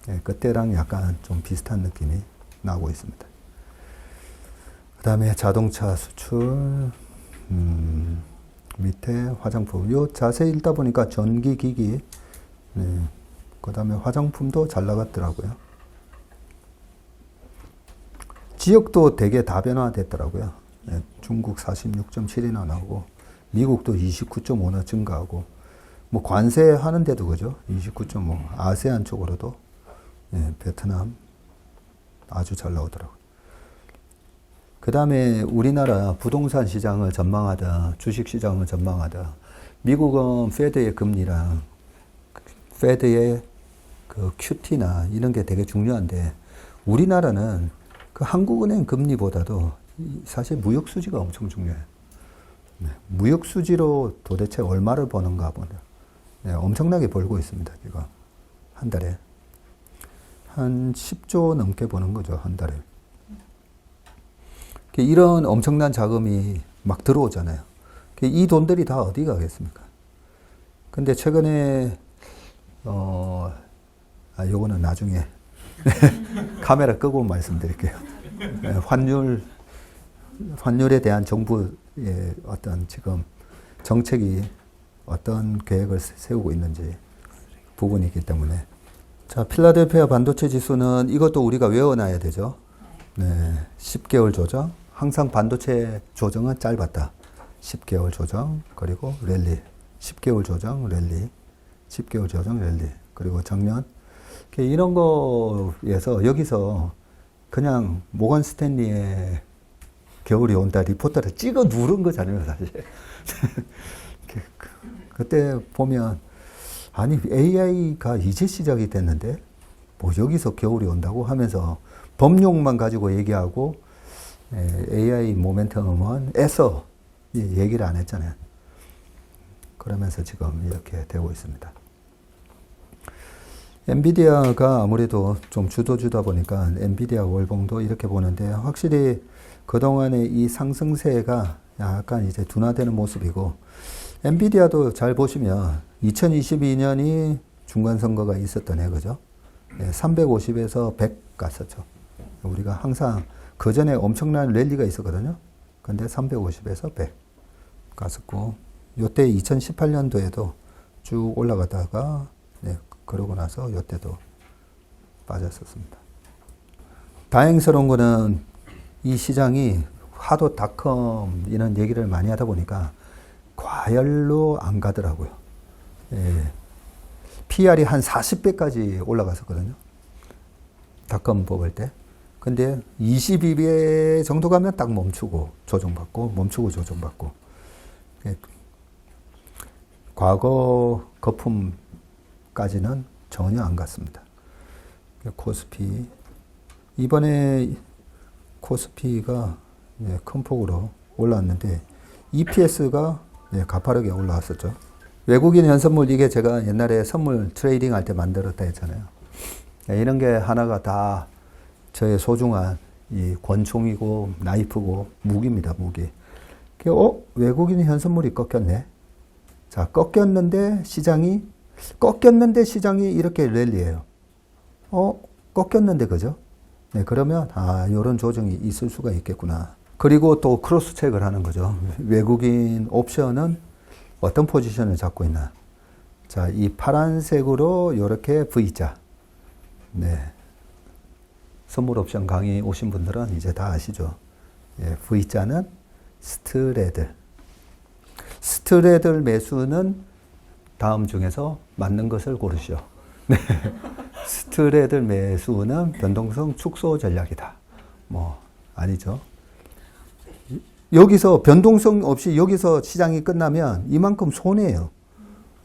네, 그때랑 약간 좀 비슷한 느낌이 나고 있습니다. 그 다음에 자동차 수출, 밑에 화장품. 요 자세히 읽다 보니까 전기기기, 네, 그 다음에 화장품도 잘 나갔더라고요. 지역도 되게 다변화됐더라고요. 네, 중국 46.7이나 나오고, 미국도 29.5나 증가하고, 뭐 관세하는데도 그죠? 29.5. 아세안 쪽으로도, 네, 베트남 아주 잘 나오더라고요. 그 다음에 우리나라 부동산 시장을 전망하다, 주식 시장을 전망하다, 미국은 페드의 금리랑 페드의 그 QT나 이런 게 되게 중요한데, 우리나라는 그 한국은행 금리보다도 사실 무역 수지가 엄청 중요해요. 네, 무역 수지로 도대체 얼마를 버는가 보다. 네, 엄청나게 벌고 있습니다. 지금 한 달에 한 10조 넘게 버는 거죠, 한 달에. 이런 엄청난 자금이 막 들어오잖아요. 이 돈들이 다 어디 가겠습니까? 근데 최근에 요거는 나중에 카메라 끄고 말씀드릴게요. 환율에 대한 정부의 어떤 지금 정책이 어떤 계획을 세우고 있는지 부분이 있기 때문에. 자, 필라델피아 반도체 지수는 이것도 우리가 외워놔야 되죠. 네, 10개월 조정. 항상 반도체 조정은 짧았다. 10개월 조정, 그리고 랠리. 10개월 조정, 랠리. 10개월 조정, 랠리. 그리고 작년. 이런 거에서 여기서 그냥 모건 스탠리의 겨울이 온다 리포터를 찍어 누른 거잖아요, 사실. 그때 보면, 아니, AI가 이제 시작이 됐는데, 뭐 여기서 겨울이 온다고 하면서 범용만 가지고 얘기하고, AI 모멘텀은 애써 얘기를 안 했잖아요. 그러면서 지금 이렇게 되고 있습니다. 엔비디아가 아무래도 좀 주도주다 보니까 엔비디아 월봉도 이렇게 보는데, 확실히 그동안의 이 상승세가 약간 이제 둔화되는 모습이고, 엔비디아도 잘 보시면 2022년이 중간선거가 있었던 해, 그죠? 350에서 100 갔었죠. 우리가 항상 그 전에 엄청난 랠리가 있었거든요. 근데 350에서 100 갔었고, 요때 2018년도에도 쭉 올라가다가, 네, 그러고 나서 요때도 빠졌었습니다. 다행스러운 거는 이 시장이 하도 닷컴 이런 얘기를 많이 하다 보니까 과열로 안 가더라고요. 예. PR이 한 40배까지 올라갔었거든요. 닷컴 뽑을 때. 근데 22배 정도 가면 딱 멈추고 조정받고, 멈추고 조정받고. 예. 과거 거품까지는 전혀 안 갔습니다. 코스피. 이번에 코스피가, 예, 큰 폭으로 올라왔는데, EPS가, 예, 가파르게 올라왔었죠. 외국인 현선물, 이게 제가 옛날에 선물 트레이딩 할 때 만들었다 했잖아요. 예, 이런 게 하나가 다 저의 소중한 이 권총이고 나이프고 무기입니다, 무기. 외국인 현선물이 꺾였네. 자, 꺾였는데 시장이 이렇게 랠리예요. 꺾였는데, 그죠? 네, 그러면, 요런 조정이 있을 수가 있겠구나. 그리고 또 크로스 체크를 하는 거죠. 외국인 옵션은 어떤 포지션을 잡고 있나. 자, 이 파란색으로 이렇게 V자. 네. 선물 옵션 강의 오신 분들은 이제 다 아시죠. 예, V자는 스트레들. 스트레들 매수는 다음 중에서 맞는 것을 고르시오. 네. 스트레들 매수는 변동성 축소 전략이다. 뭐, 아니죠. 여기서 변동성 없이 여기서 시장이 끝나면 이만큼 손해예요.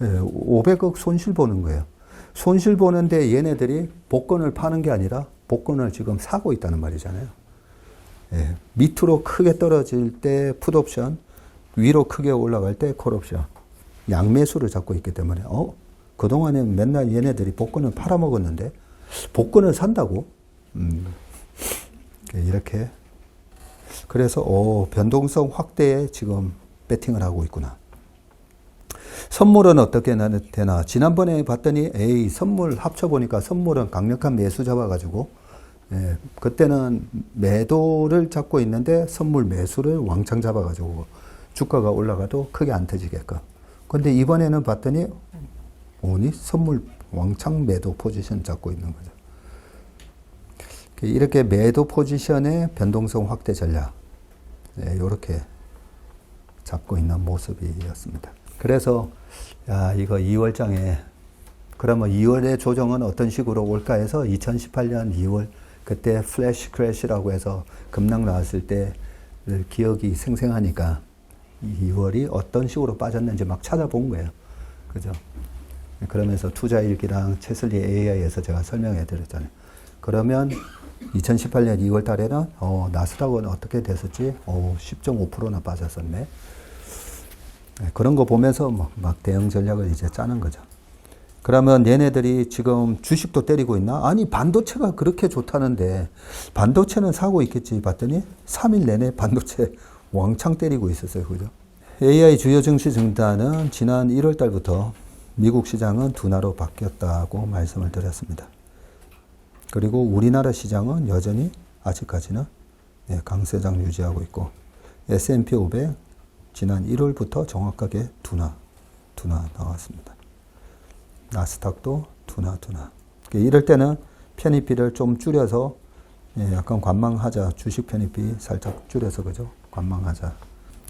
예, 500억 손실 보는 거예요. 손실 보는데 얘네들이 복권을 파는 게 아니라 복권을 지금 사고 있다는 말이잖아요. 예, 밑으로 크게 떨어질 때 풋옵션, 위로 크게 올라갈 때 콜옵션. 양매수를 잡고 있기 때문에 그동안에 맨날 얘네들이 복권을 팔아먹었는데 복권을 산다고? 이렇게. 그래서 변동성 확대에 지금 배팅을 하고 있구나. 선물은 어떻게 되나? 지난번에 봤더니 선물 합쳐보니까 선물은 강력한 매수 잡아가지고 그때는 매도를 잡고 있는데 선물 매수를 왕창 잡아가지고 주가가 올라가도 크게 안 터지게끔. 근데 이번에는 봤더니 선물 왕창 매도 포지션 잡고 있는 거죠. 이렇게 매도 포지션의 변동성 확대 전략, 이렇게 잡고 있는 모습이었습니다. 그래서 이거 2월장에 그러면 2월의 조정은 어떤 식으로 올까 해서 2018년 2월 그때 플래시 크래시라고 해서 급락 나왔을 때 기억이 생생하니까 2월이 어떤 식으로 빠졌는지 막 찾아본 거예요. 그죠? 그러면서 투자일기랑 채슬리 AI에서 제가 설명해 드렸잖아요. 그러면 2018년 2월 달에는 나스닥은 어떻게 됐었지? 10.5%나 빠졌었네. 그런 거 보면서 막 대응 전략을 이제 짜는 거죠. 그러면 얘네들이 지금 주식도 때리고 있나? 아니, 반도체가 그렇게 좋다는데 반도체는 사고 있겠지 봤더니 3일 내내 반도체 왕창 때리고 있었어요. 그죠? AI 주요 증시 증단은 지난 1월 달부터 미국 시장은 둔화로 바뀌었다고 말씀을 드렸습니다. 그리고 우리나라 시장은 여전히 아직까지는 강세장 유지하고 있고 S&P 500 지난 1월부터 정확하게 둔화 나왔습니다. 나스닥도 둔화. 이럴 때는 편입비를 좀 줄여서 약간 관망하자. 주식 편입비 살짝 줄여서 그죠? 관망하자.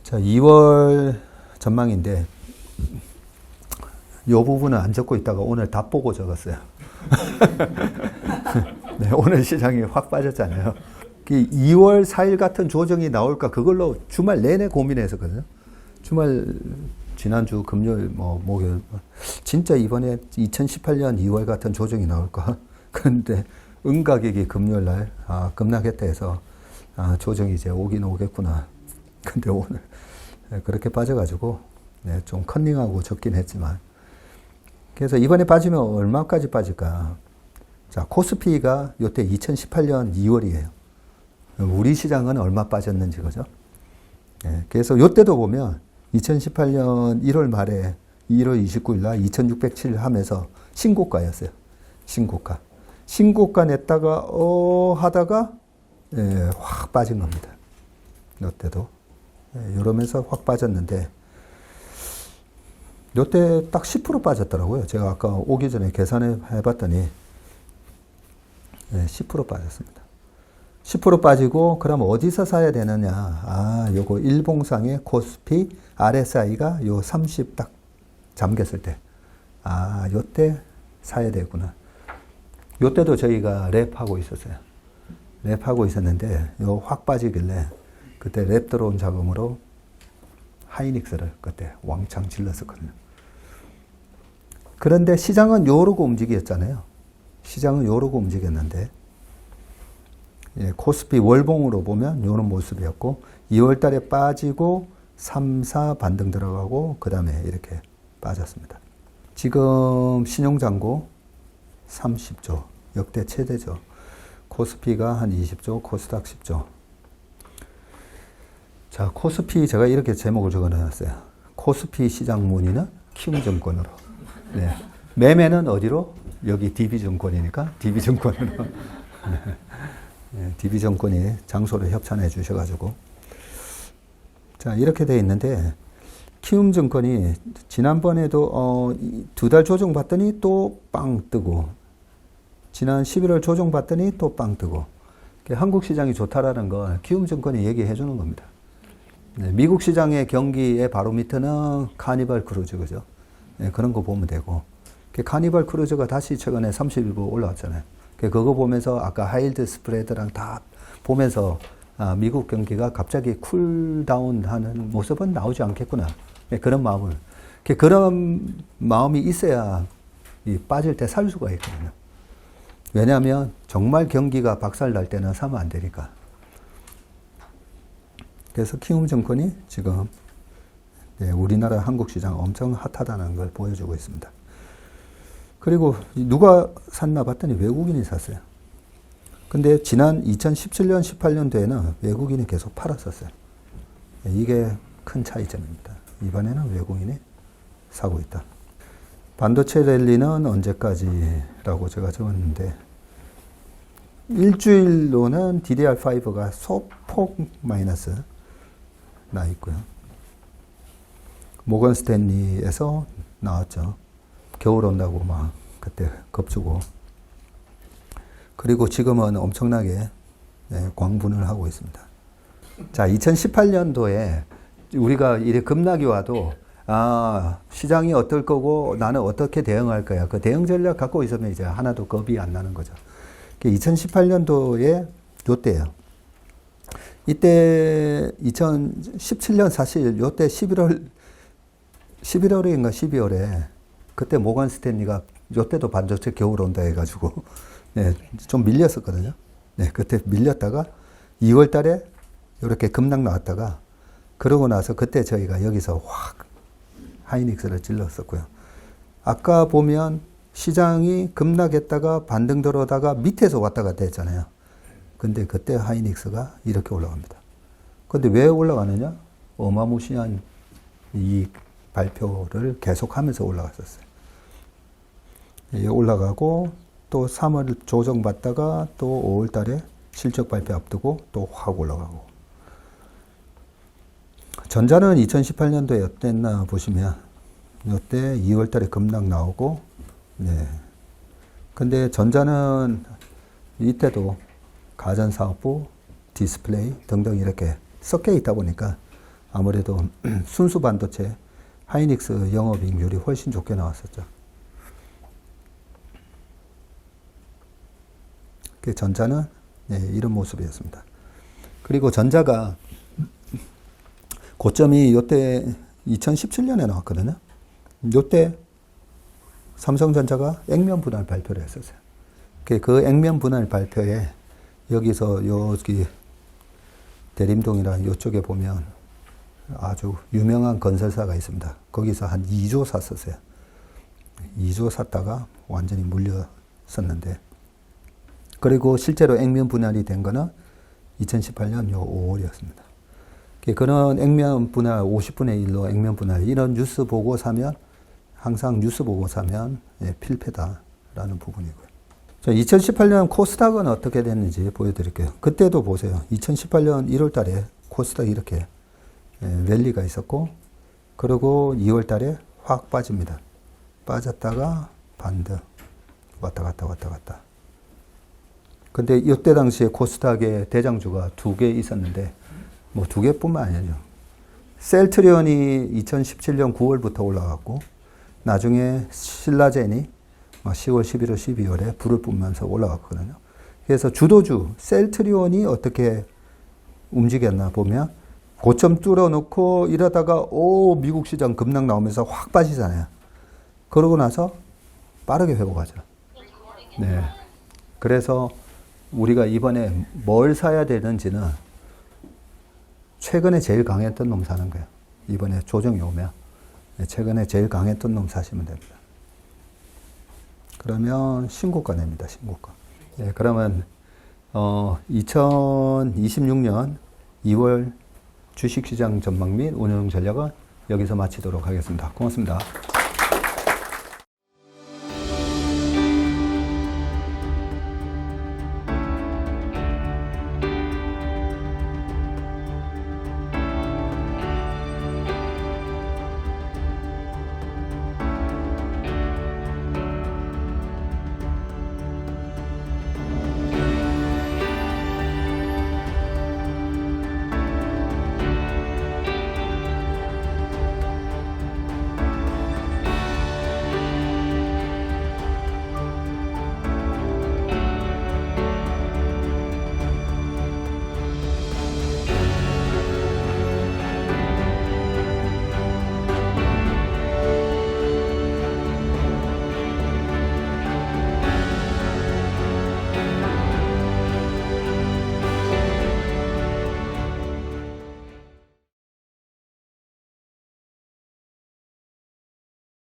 자, 2월 전망인데 이 부분은 안 적고 있다가 오늘 다 보고 적었어요. 네, 오늘 시장이 확 빠졌잖아요. 2월 4일 같은 조정이 나올까 그걸로 주말 내내 고민했었거든요. 주말 지난주 금요일 목요일 진짜 이번에 2018년 2월 같은 조정이 나올까. 그런데 은가격이 금요일 날 급락했다 해서 조정이 이제 오긴 오겠구나. 근데 오늘 그렇게 빠져가지고 좀 컨닝하고 적긴 했지만 그래서 이번에 빠지면 얼마까지 빠질까? 자, 코스피가 요때 2018년 2월이에요. 우리 시장은 얼마 빠졌는지 그죠? 그래서 요때도 보면 2018년 1월 말에 1월 29일 날 2607 하면서 신고가였어요. 신고가 냈다가 하다가 확 빠진 겁니다. 요때도 이러면서 확 빠졌는데 요때 딱 10% 빠졌더라고요. 제가 아까 오기 전에 계산해 봤더니 10% 빠졌습니다. 10% 빠지고 그럼 어디서 사야 되느냐? 요거 일봉상의 코스피 RSI가 요 30 딱 잠겼을 때 요때 사야 되구나. 요때도 저희가 랩하고 있었어요. 랩하고 있었는데 요 확 빠지길래 그때 랩 들어온 자금으로 하이닉스를 그때 왕창 질렀었거든요. 그런데 시장은 요러고 움직였잖아요. 시장은 요러고 움직였는데 코스피 월봉으로 보면 요런 모습이었고 2월 달에 빠지고 3, 4 반등 들어가고 그 다음에 이렇게 빠졌습니다. 지금 신용잔고 30조 역대 최대죠. 코스피가 한 20조, 코스닥 10조. 자, 코스피 제가 이렇게 제목을 적어놨어요. 코스피 시장 문의는 키움증권으로. 네. 매매는 어디로? 여기 DB증권이니까 DB증권으로. 네, DB증권이 장소를 협찬해 주셔가지고. 자, 이렇게 돼 있는데 키움증권이 지난번에도 2달 조정받더니 또 빵 뜨고, 지난 11월 조정받더니 또 빵 뜨고, 한국 시장이 좋다라는 걸 키움증권이 얘기해 주는 겁니다. 네, 미국 시장의 경기의 바로 밑에는 카니발 크루즈, 그죠? 네, 그런 거 보면 되고, 카니발 크루즈가 다시 최근에 31부 올라왔잖아요. 그거 보면서 아까 하이힐드 스프레드랑 다 보면서 미국 경기가 갑자기 쿨다운 하는 모습은 나오지 않겠구나. 그런 마음이 있어야 빠질 때 살 수가 있거든요. 왜냐하면 정말 경기가 박살 날 때는 사면 안 되니까. 그래서 키움증권이 지금 우리나라 한국 시장 엄청 핫하다는 걸 보여주고 있습니다. 그리고 누가 샀나 봤더니 외국인이 샀어요. 근데 지난 2017년, 18년도에는 외국인이 계속 팔았었어요. 이게 큰 차이점입니다. 이번에는 외국인이 사고 있다. 반도체 랠리는 언제까지라고 제가 적었는데, 일주일로는 DDR5가 소폭 마이너스 나 있고요. 모건 스탠리에서 나왔죠. 겨울 온다고 막 그때 겁주고. 그리고 지금은 엄청나게 광분을 하고 있습니다. 자, 2018년도에 우리가 이래 급락이 와도 시장이 어떨 거고 나는 어떻게 대응할 거야. 그 대응 전략 갖고 있으면 이제 하나도 겁이 안 나는 거죠. 2018년도에 요때예요. 이때 2017년 사실 요때 11월인가 12월에 그때 모건 스탠리가 요때도 반도체 겨울 온다 해가지고 네, 좀 밀렸었거든요. 네, 그때 밀렸다가 2월 달에 이렇게 급락 나왔다가 그러고 나서 그때 저희가 여기서 확 하이닉스를 찔렀었고요. 아까 보면 시장이 급락했다가 반등 들어오다가 밑에서 왔다 갔다 했잖아요. 근데 그때 하이닉스가 이렇게 올라갑니다. 근데 왜 올라가느냐? 어마무시한 이 발표를 계속하면서 올라갔었어요. 올라가고 또 3월 조정받다가 또 5월 달에 실적 발표 앞두고 또 확 올라가고. 전자는 2018년도에 어땠나 보시면 이때 2월 달에 급락 나오고, 네. 근데 전자는 이때도 가전사업부, 디스플레이 등등 이렇게 섞여 있다 보니까 아무래도 순수 반도체 하이닉스 영업이익률이 훨씬 좋게 나왔었죠. 전자는 이런 모습이었습니다. 그리고 전자가 고점이 요때 2017년에 나왔거든요. 요때 삼성전자가 액면 분할 발표를 했었어요. 그 액면 분할 발표에 여기서 여기 대림동이나 요쪽에 보면 아주 유명한 건설사가 있습니다. 거기서 한 2조 샀었어요. 2조 샀다가 완전히 물렸었는데, 그리고 실제로 액면 분할이 된 거는 2018년 요 5월이었습니다. 그런 액면 분할 50분의 1로 액면 분할 이런 뉴스 보고 사면 항상 뉴스 보고 사면 필패다라는 부분이고요. 자, 2018년 코스닥은 어떻게 됐는지 보여드릴게요. 그때도 보세요. 2018년 1월 달에 코스닥 이렇게 랠리가 있었고, 그리고 2월 달에 확 빠집니다. 빠졌다가 반등 왔다 갔다. 근데 이때 당시에 코스닥의 대장주가 2개 있었는데, 뭐 2개뿐만 아니죠. 셀트리온이 2017년 9월부터 올라갔고, 나중에 신라젠이 10월, 11월, 12월에 불을 뿜면서 올라갔거든요. 그래서 주도주 셀트리온이 어떻게 움직였나 보면 고점 뚫어놓고 이러다가 미국 시장 급락 나오면서 확 빠지잖아요. 그러고 나서 빠르게 회복하죠. 네. 그래서 우리가 이번에 뭘 사야 되는지는 최근에 제일 강했던 놈 사는 거예요. 이번에 조정이 오면 최근에 제일 강했던 놈 사시면 됩니다. 그러면 신고가 냅니다. 신고가. 네, 그러면 2026년 2월 주식시장 전망 및 운용 전략은 여기서 마치도록 하겠습니다. 고맙습니다.